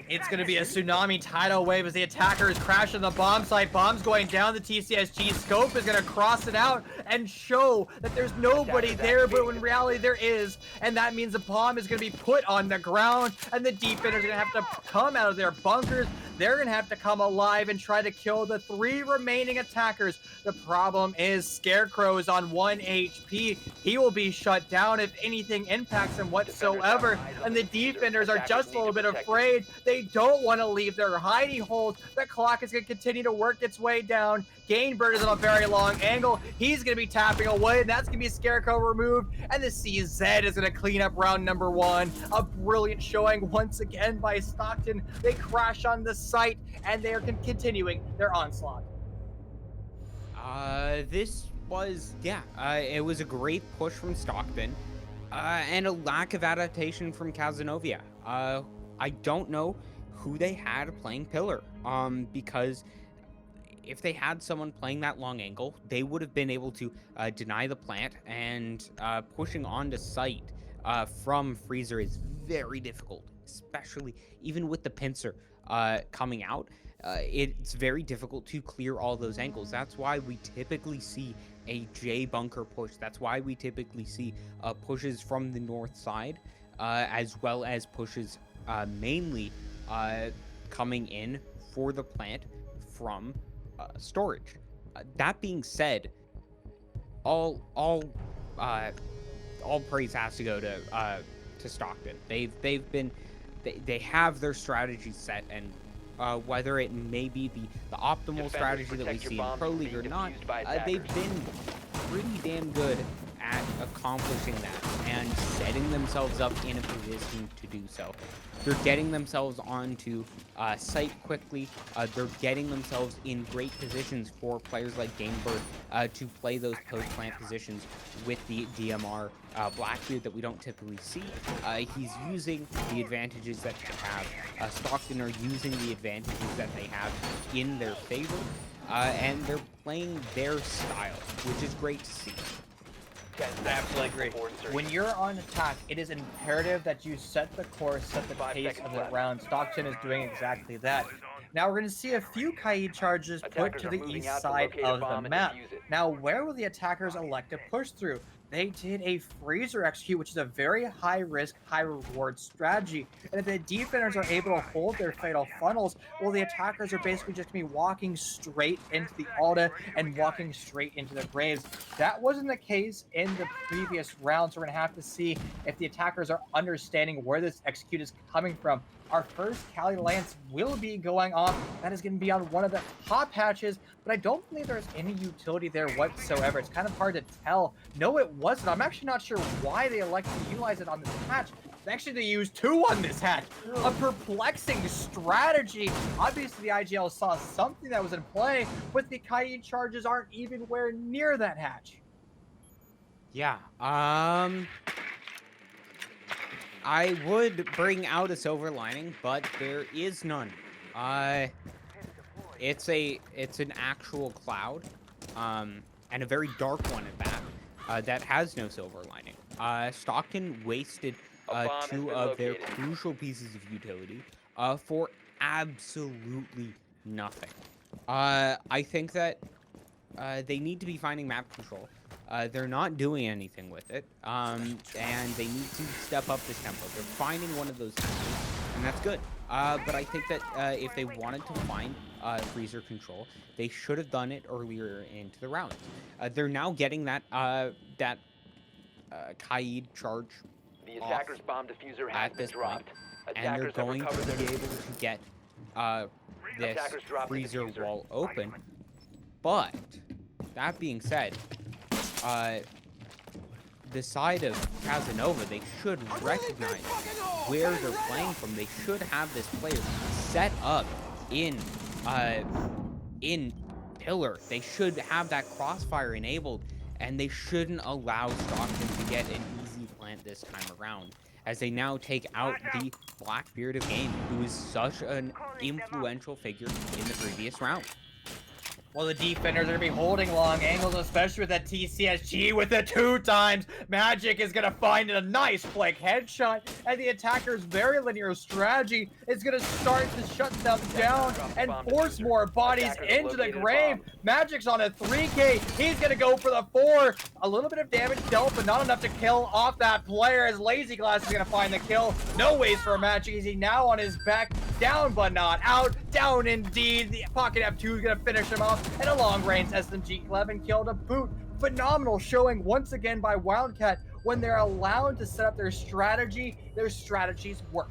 It's going to be a tsunami tidal wave as the attackers crash on the bomb site. Bombs going down. The TCSG scope is going to cross it out and show that there's nobody there, but in reality there is. And that means the bomb is going to be put on the ground, and the defenders are going to have to come out of their bunkers. They're going to have to come alive and try to kill the 3 remaining attackers. The problem is Scarecrow is on 1 HP. He will be shut down if anything impacts him whatsoever. And the defenders are just a little bit afraid. They don't want to leave their hiding holes. The clock is going to continue to work its way down. Gamebird is on a very long angle. He's going to be tapping away, and that's going to be Scarecrow removed. And the CZ is going to clean up round number 1. A brilliant showing once again by Stockton. They crash on the site, and they are continuing their onslaught. This was, it was a great push from Stockton, and a lack of adaptation from Cazenovia. I don't know who they had playing Pillar, because if they had someone playing that long angle, they would have been able to deny the plant, and pushing onto site from Freezer is very difficult, especially even with the pincer coming out. It's very difficult to clear all those angles. That's why we typically see a J bunker push. That's why we typically see pushes from the north side, as well as pushes mainly coming in for the plant from storage. That being said, all praise has to go to Stockton. They have their strategy set, and whether it may be the optimal strategy that we see in Pro League or not, they've been pretty damn good at accomplishing that and setting themselves up in a position to do so. They're getting themselves onto site quickly. They're getting themselves in great positions for players like Gamebird to play those post-plant positions with the DMR Blackbeard that we don't typically see. He's using the advantages that they have. Stockton are using the advantages that they have in their favor, and they're playing their style, which is great to see. I absolutely agree. When you're on attack, it is imperative that you set the course, set the pace of the round. Stockton is doing exactly that. Now we're going to see a few Kaid charges put to the east side of the map. Now, where will the attackers elect to push through? They did a Freezer execute, which is a very high-risk, high-reward strategy. And if the defenders are able to hold their fatal funnels, well, the attackers are basically just going to be walking straight into the Alta and walking straight into the graves. That wasn't the case in the previous round, so we're going to have to see if the attackers are understanding where this execute is coming from. Our first Cali Lance will be going off. That is going to be on one of the top hatches, but I don't believe there's any utility there whatsoever. It's kind of hard to tell. No, it wasn't. I'm actually not sure why they elected to utilize it on this hatch. Actually, they used 2 on this hatch. A perplexing strategy. Obviously, the IGL saw something that was in play, but the Kaid charges aren't even where near that hatch. Yeah, I would bring out a silver lining, but there is none. It's an actual cloud, and a very dark one at that. That has no silver lining. Stockton wasted A bomb has two been of their located. crucial pieces of utility for absolutely nothing. I think that they need to be finding map control. They're not doing anything with it, and they need to step up this tempo. They're finding one of those tempos, and that's good. But I think that if they wanted to find freezer control, they should have done it earlier into the round. They're now getting that Kaid charge The off attacker's bomb diffuser has at been this point, dropped. and they're Attackers have going to recovered their be able diffuser. to get this Attackers dropped the freezer diffuser. wall open. But that being said, the side of Cazenova, they should recognize where they're playing from. They should have this player set up in pillar. They should have that crossfire enabled, and they shouldn't allow Stockton to get an easy plant this time around, as they now take out the Blackbeard of Game, who is such an influential figure in the previous round. Well, the defenders are going to be holding long angles, especially with that TCSG with the 2 times. Magic is going to find a nice flank headshot, and the attacker's very linear strategy is going to start to shut them down and force more bodies into the grave. Magic's on a 3K. He's going to go for the 4. A little bit of damage dealt, but not enough to kill off that player, as Lazy Glass is going to find the kill. No ways for Magic. Is he now on his back? Down but not out. Down indeed. The Pocket F2 is going to finish him off. And a long-range SMG 11 killed a boot. Phenomenal showing once again by Wildcat. When they're allowed to set up their strategies work.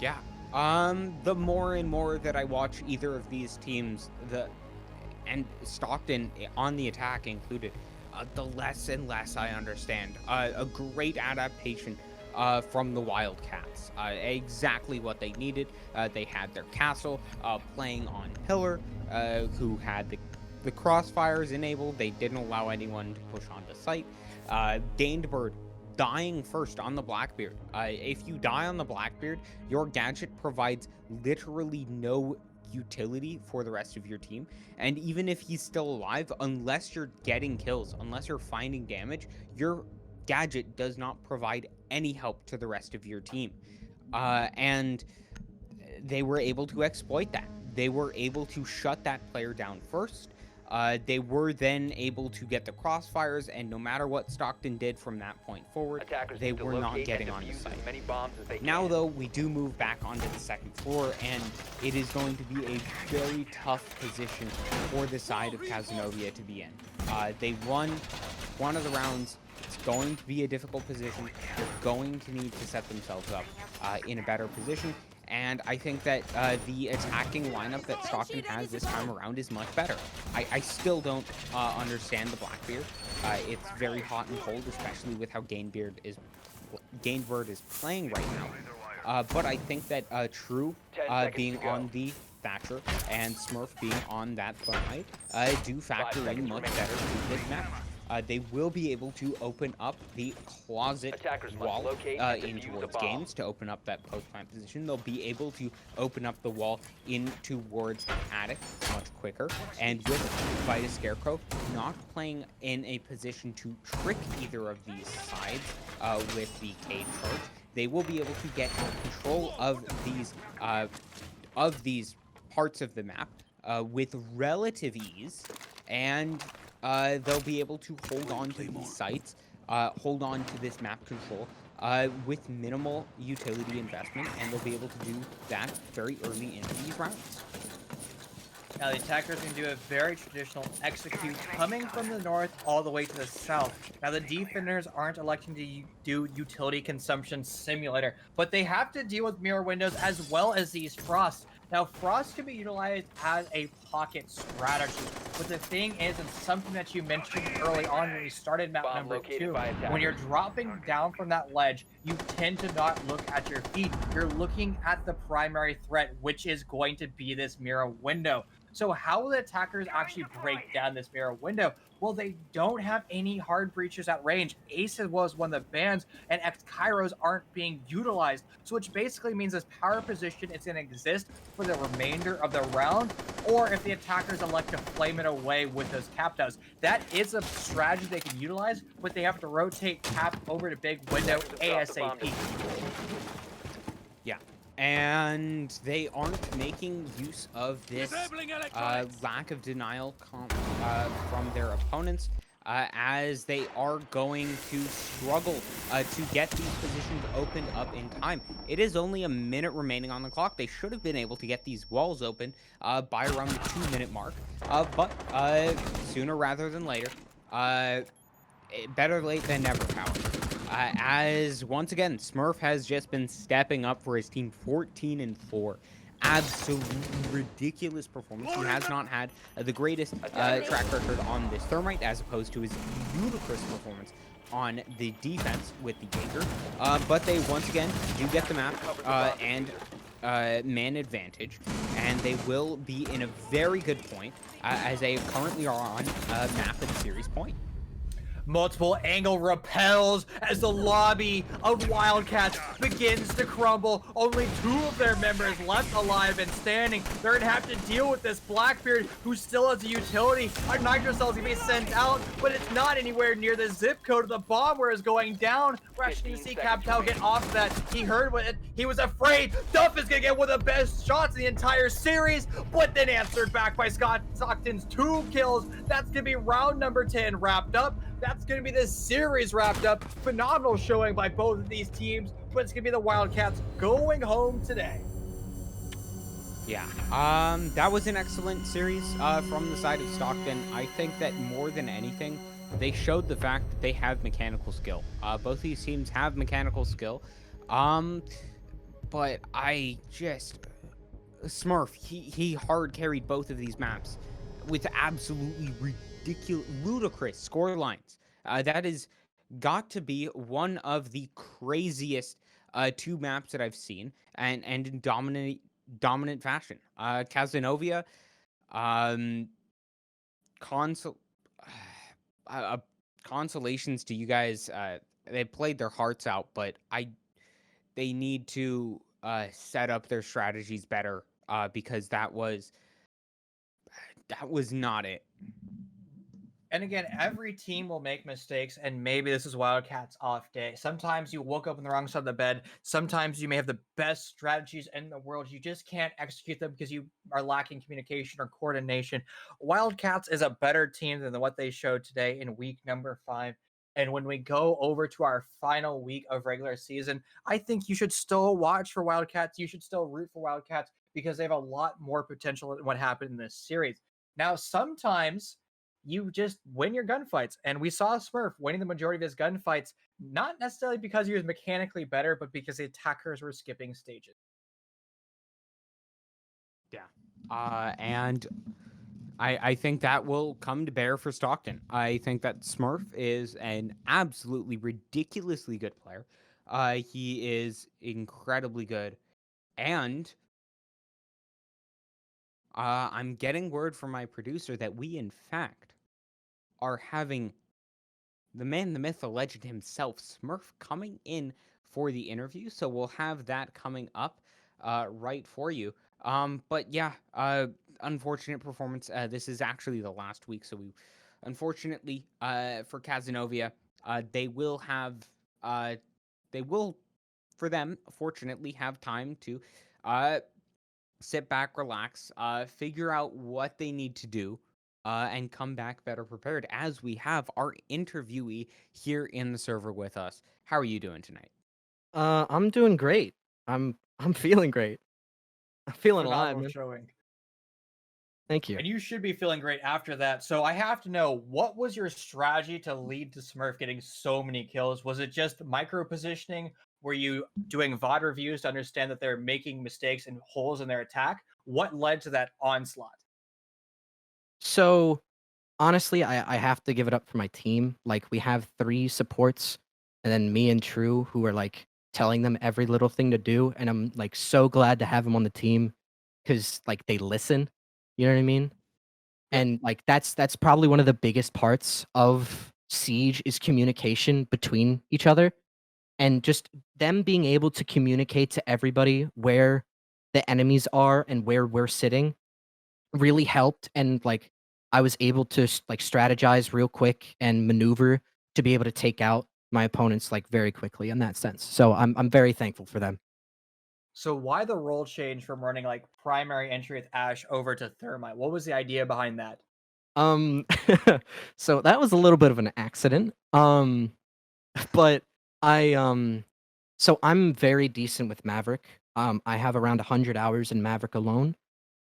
Yeah. The more and more that I watch either of these teams, and Stockton on the attack included, the less and less I understand. A great adaptation from the Wildcats. Exactly what they needed. They had their castle playing on pillar, who had the crossfires enabled. They didn't allow anyone to push onto site. Gained dying first on the Blackbeard. If you die on the Blackbeard, your gadget provides literally no utility for the rest of your team, and even if he's still alive, unless you're getting kills, unless you're finding damage, your gadget does not provide any help to the rest of your team. And they were able to exploit that. They were able to shut that player down first. They were then able to get the crossfires, and no matter what Stockton did from that point forward, Attackers they need to were not locate getting and on the defuse site. as many bombs as they Now, can. though, we do move back onto the second floor, and it is going to be a very tough position for the side of Cazenovia to be in. They won one of the rounds. It's going to be a difficult position. They're going to need to set themselves up in a better position. And I think that the attacking lineup that Stockton has this time around is much better. I still don't understand the Blackbeard. It's very hot and cold, especially with how Gainbird is playing right now. But I think that True 10 seconds being to go. on the Thatcher and Smurf being on that Thermite do factor in seconds much remaining. better to this map. They will be able to open up the closet Attackers must wall locate and in defuse a towards bomb. games to open up that post-plant position. They'll be able to open up the wall in towards attic much quicker. And with Vita Scarecrow not playing in a position to trick either of these sides with the Cade charge, they will be able to get control of these parts of the map with relative ease, and they'll be able to hold on to these sites, hold on to this map control with minimal utility investment, and they'll be able to do that very early into these rounds. Now the attackers can do a very traditional execute coming from the north all the way to the south. Now the defenders aren't electing to do utility consumption simulator, but they have to deal with mirror windows as well as these frosts. Now frost can be utilized as a pocket strategy. But the thing is, and something that you mentioned early on when we started map Bomb number located 2, by when attackers. you're dropping down from that ledge, you tend to not look at your feet. You're looking at the primary threat, which is going to be this mirror window. So how will the attackers actually break down this mirror window? Well, they don't have any hard breaches at range. Ace was one of the bans, and X Kairos aren't being utilized. So which basically means this power position is going to exist for the remainder of the round, or if the attackers elect to flame it away with those Captos. That is a strategy they can utilize, but they have to rotate Cap over to big window ASAP. Yeah. And they aren't making use of this lack of denial from their opponents, as they are going to struggle to get these positions opened up in time. It is only a minute remaining on the clock. They should have been able to get these walls open by around the 2-minute mark, but sooner rather than later. Better late than never, however. As once again, Smurf has just been stepping up for his team, 14-4. Absolutely ridiculous performance. He has not had the greatest track record on this Thermite, as opposed to his ludicrous performance on the defense with the Jaeger. But they once again do get the map and man advantage, and they will be in a very good point as they currently are on map at series point. Multiple angle repels as the lobby of Wildcats begins to crumble. Only 2 of their members left alive and standing. They're gonna have to deal with this Blackbeard, who still has a utility. Our Nitro Cell's gonna be sent out, but it's not anywhere near the zip code of the bomb where it's going down. We're actually gonna see Captel get off that. He heard what he was afraid. Duff is gonna get one of the best shots in the entire series, but then answered back by Stockton's 2 kills. That's gonna be round number 10 wrapped up. That's going to be this series wrapped up. Phenomenal showing by both of these teams, but it's going to be the Wildcats going home today. Yeah, that was an excellent series from the side of Stockton. I think that more than anything, they showed the fact that they have mechanical skill. Both these teams have mechanical skill, but Smurf, he hard carried both of these maps with absolutely ridiculous, ludicrous score lines. That is got to be one of the craziest 2 maps that I've seen, and in dominant fashion. Cazenovia, consolations to you guys. They played their hearts out, but they need to set up their strategies better, because that was not it. And again, every team will make mistakes, and maybe this is Wildcats' off day. Sometimes you woke up on the wrong side of the bed. Sometimes you may have the best strategies in the world. You just can't execute them because you are lacking communication or coordination. Wildcats is a better team than what they showed today in week number 5. And when we go over to our final week of regular season, I think you should still watch for Wildcats. You should still root for Wildcats because they have a lot more potential than what happened in this series. Now, sometimes you just win your gunfights. And we saw Smurf winning the majority of his gunfights, not necessarily because he was mechanically better, but because the attackers were skipping stages. Yeah. And I think that will come to bear for Stockton. I think that Smurf is an absolutely ridiculously good player. He is incredibly good. And I'm getting word from my producer that we, in fact, are having the man, the myth, the legend himself, Smurf, coming in for the interview. So we'll have that coming up right for you. But yeah, unfortunate performance. This is actually the last week, so unfortunately, for Cazenovia, they will, for them, fortunately, have time to sit back, relax, figure out what they need to do, and come back better prepared, as we have our interviewee here in the server with us. How are you doing tonight? I'm doing great. I'm feeling great. I'm feeling alive, Phenomenal man. showing. Thank you. And you should be feeling great after that. So I have to know, what was your strategy to lead to Smurf getting so many kills? Was it just micro positioning? Were you doing VOD reviews to understand that they're making mistakes and holes in their attack? What led to that onslaught? So Honestly, I have to give it up for my team. Like, we have 3 supports, and then me and True, who are, like, telling them every little thing to do, and I'm, like, so glad to have them on the team because like, they listen, you know what I mean? Yep. And, like, that's probably one of the biggest parts of Siege is communication between each other, and just them being able to communicate to everybody where the enemies are and where we're sitting really helped, and, like, I was able to like, strategize real quick and maneuver to be able to take out my opponents, like, very quickly in that sense. So I'm very thankful for them. So why the role change from running like primary entry with Ash over to Thermite? What was the idea behind that? Um, so that was a little bit of an accident. But I, so I'm very decent with Maverick. I have around 100 hours in Maverick alone.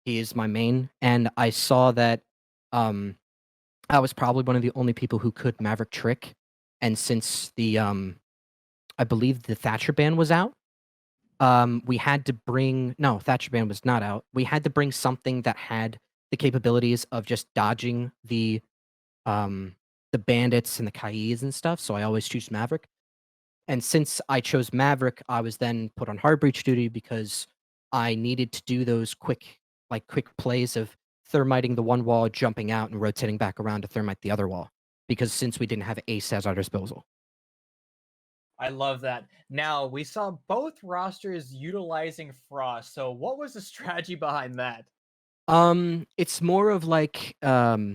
He is my main, and I saw that, um, I was probably one of the only people who could Maverick trick, and since the, I believe the Thatcher ban was out, we had to bring no, Thatcher ban was not out. We had to bring something that had the capabilities of just dodging um, the bandits and the Kais and stuff, so I always choose Maverick. And since I chose Maverick, I was then put on hard breach duty because I needed to do those quick plays of thermiting the one wall, jumping out, and rotating back around to thermite the other wall. Because since we didn't have Ace at our disposal. I love that. Now, we saw both rosters utilizing Frost. So what was the strategy behind that? It's more of like a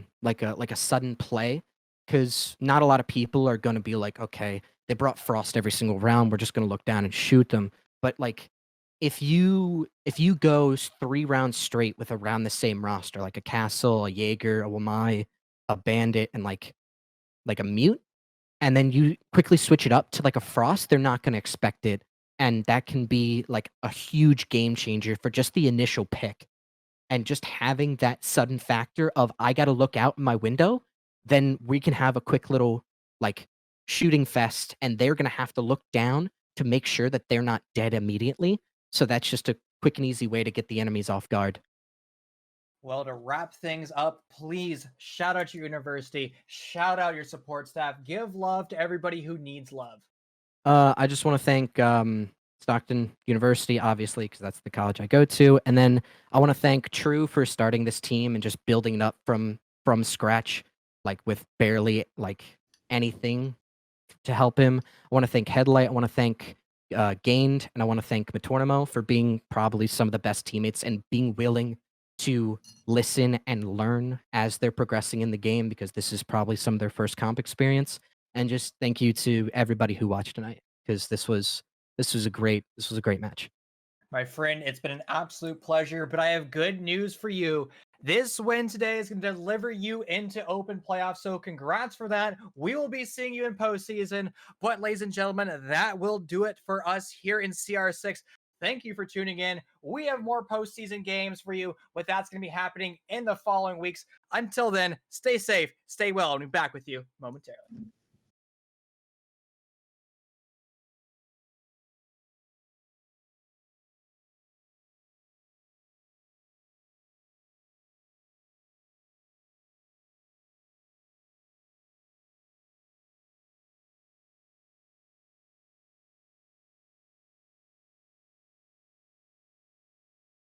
sudden play, because not a lot of people are gonna be like, okay, they brought Frost every single round. We're just gonna look down and shoot them. But like, if you go 3 rounds straight with around the same roster, like a Castle, a Jaeger, a Wamai, a Bandit, and like a Mute, and then you quickly switch it up to like a Frost, they're not gonna expect it, and that can be like a huge game changer for just the initial pick, and just having that sudden factor of I gotta look out my window, then we can have a quick little like shooting fest, and they're gonna have to look down to make sure that they're not dead immediately. So that's just a quick and easy way to get the enemies off guard. Well, to wrap things up, please shout out your university, shout out your support staff, give love to everybody who needs love. I just want to thank Stockton University, obviously, because that's the college I go to, and then I want to thank True for starting this team and just building it up from scratch, like with barely like anything to help him. I want to thank Headlight. I want to thank Gained, and I want to thank Matornamo for being probably some of the best teammates and being willing to listen and learn as they're progressing in the game, because this is probably some of their first comp experience. And just thank you to everybody who watched tonight, because this was a great match. My friend, it's been an absolute pleasure, but I have good news for you. This win today is going to deliver you into open playoffs. So, congrats for that. We will be seeing you in postseason. But, ladies and gentlemen, that will do it for us here in CR6. Thank you for tuning in. We have more postseason games for you, but that's going to be happening in the following weeks. Until then, stay safe, stay well, and we'll be back with you momentarily.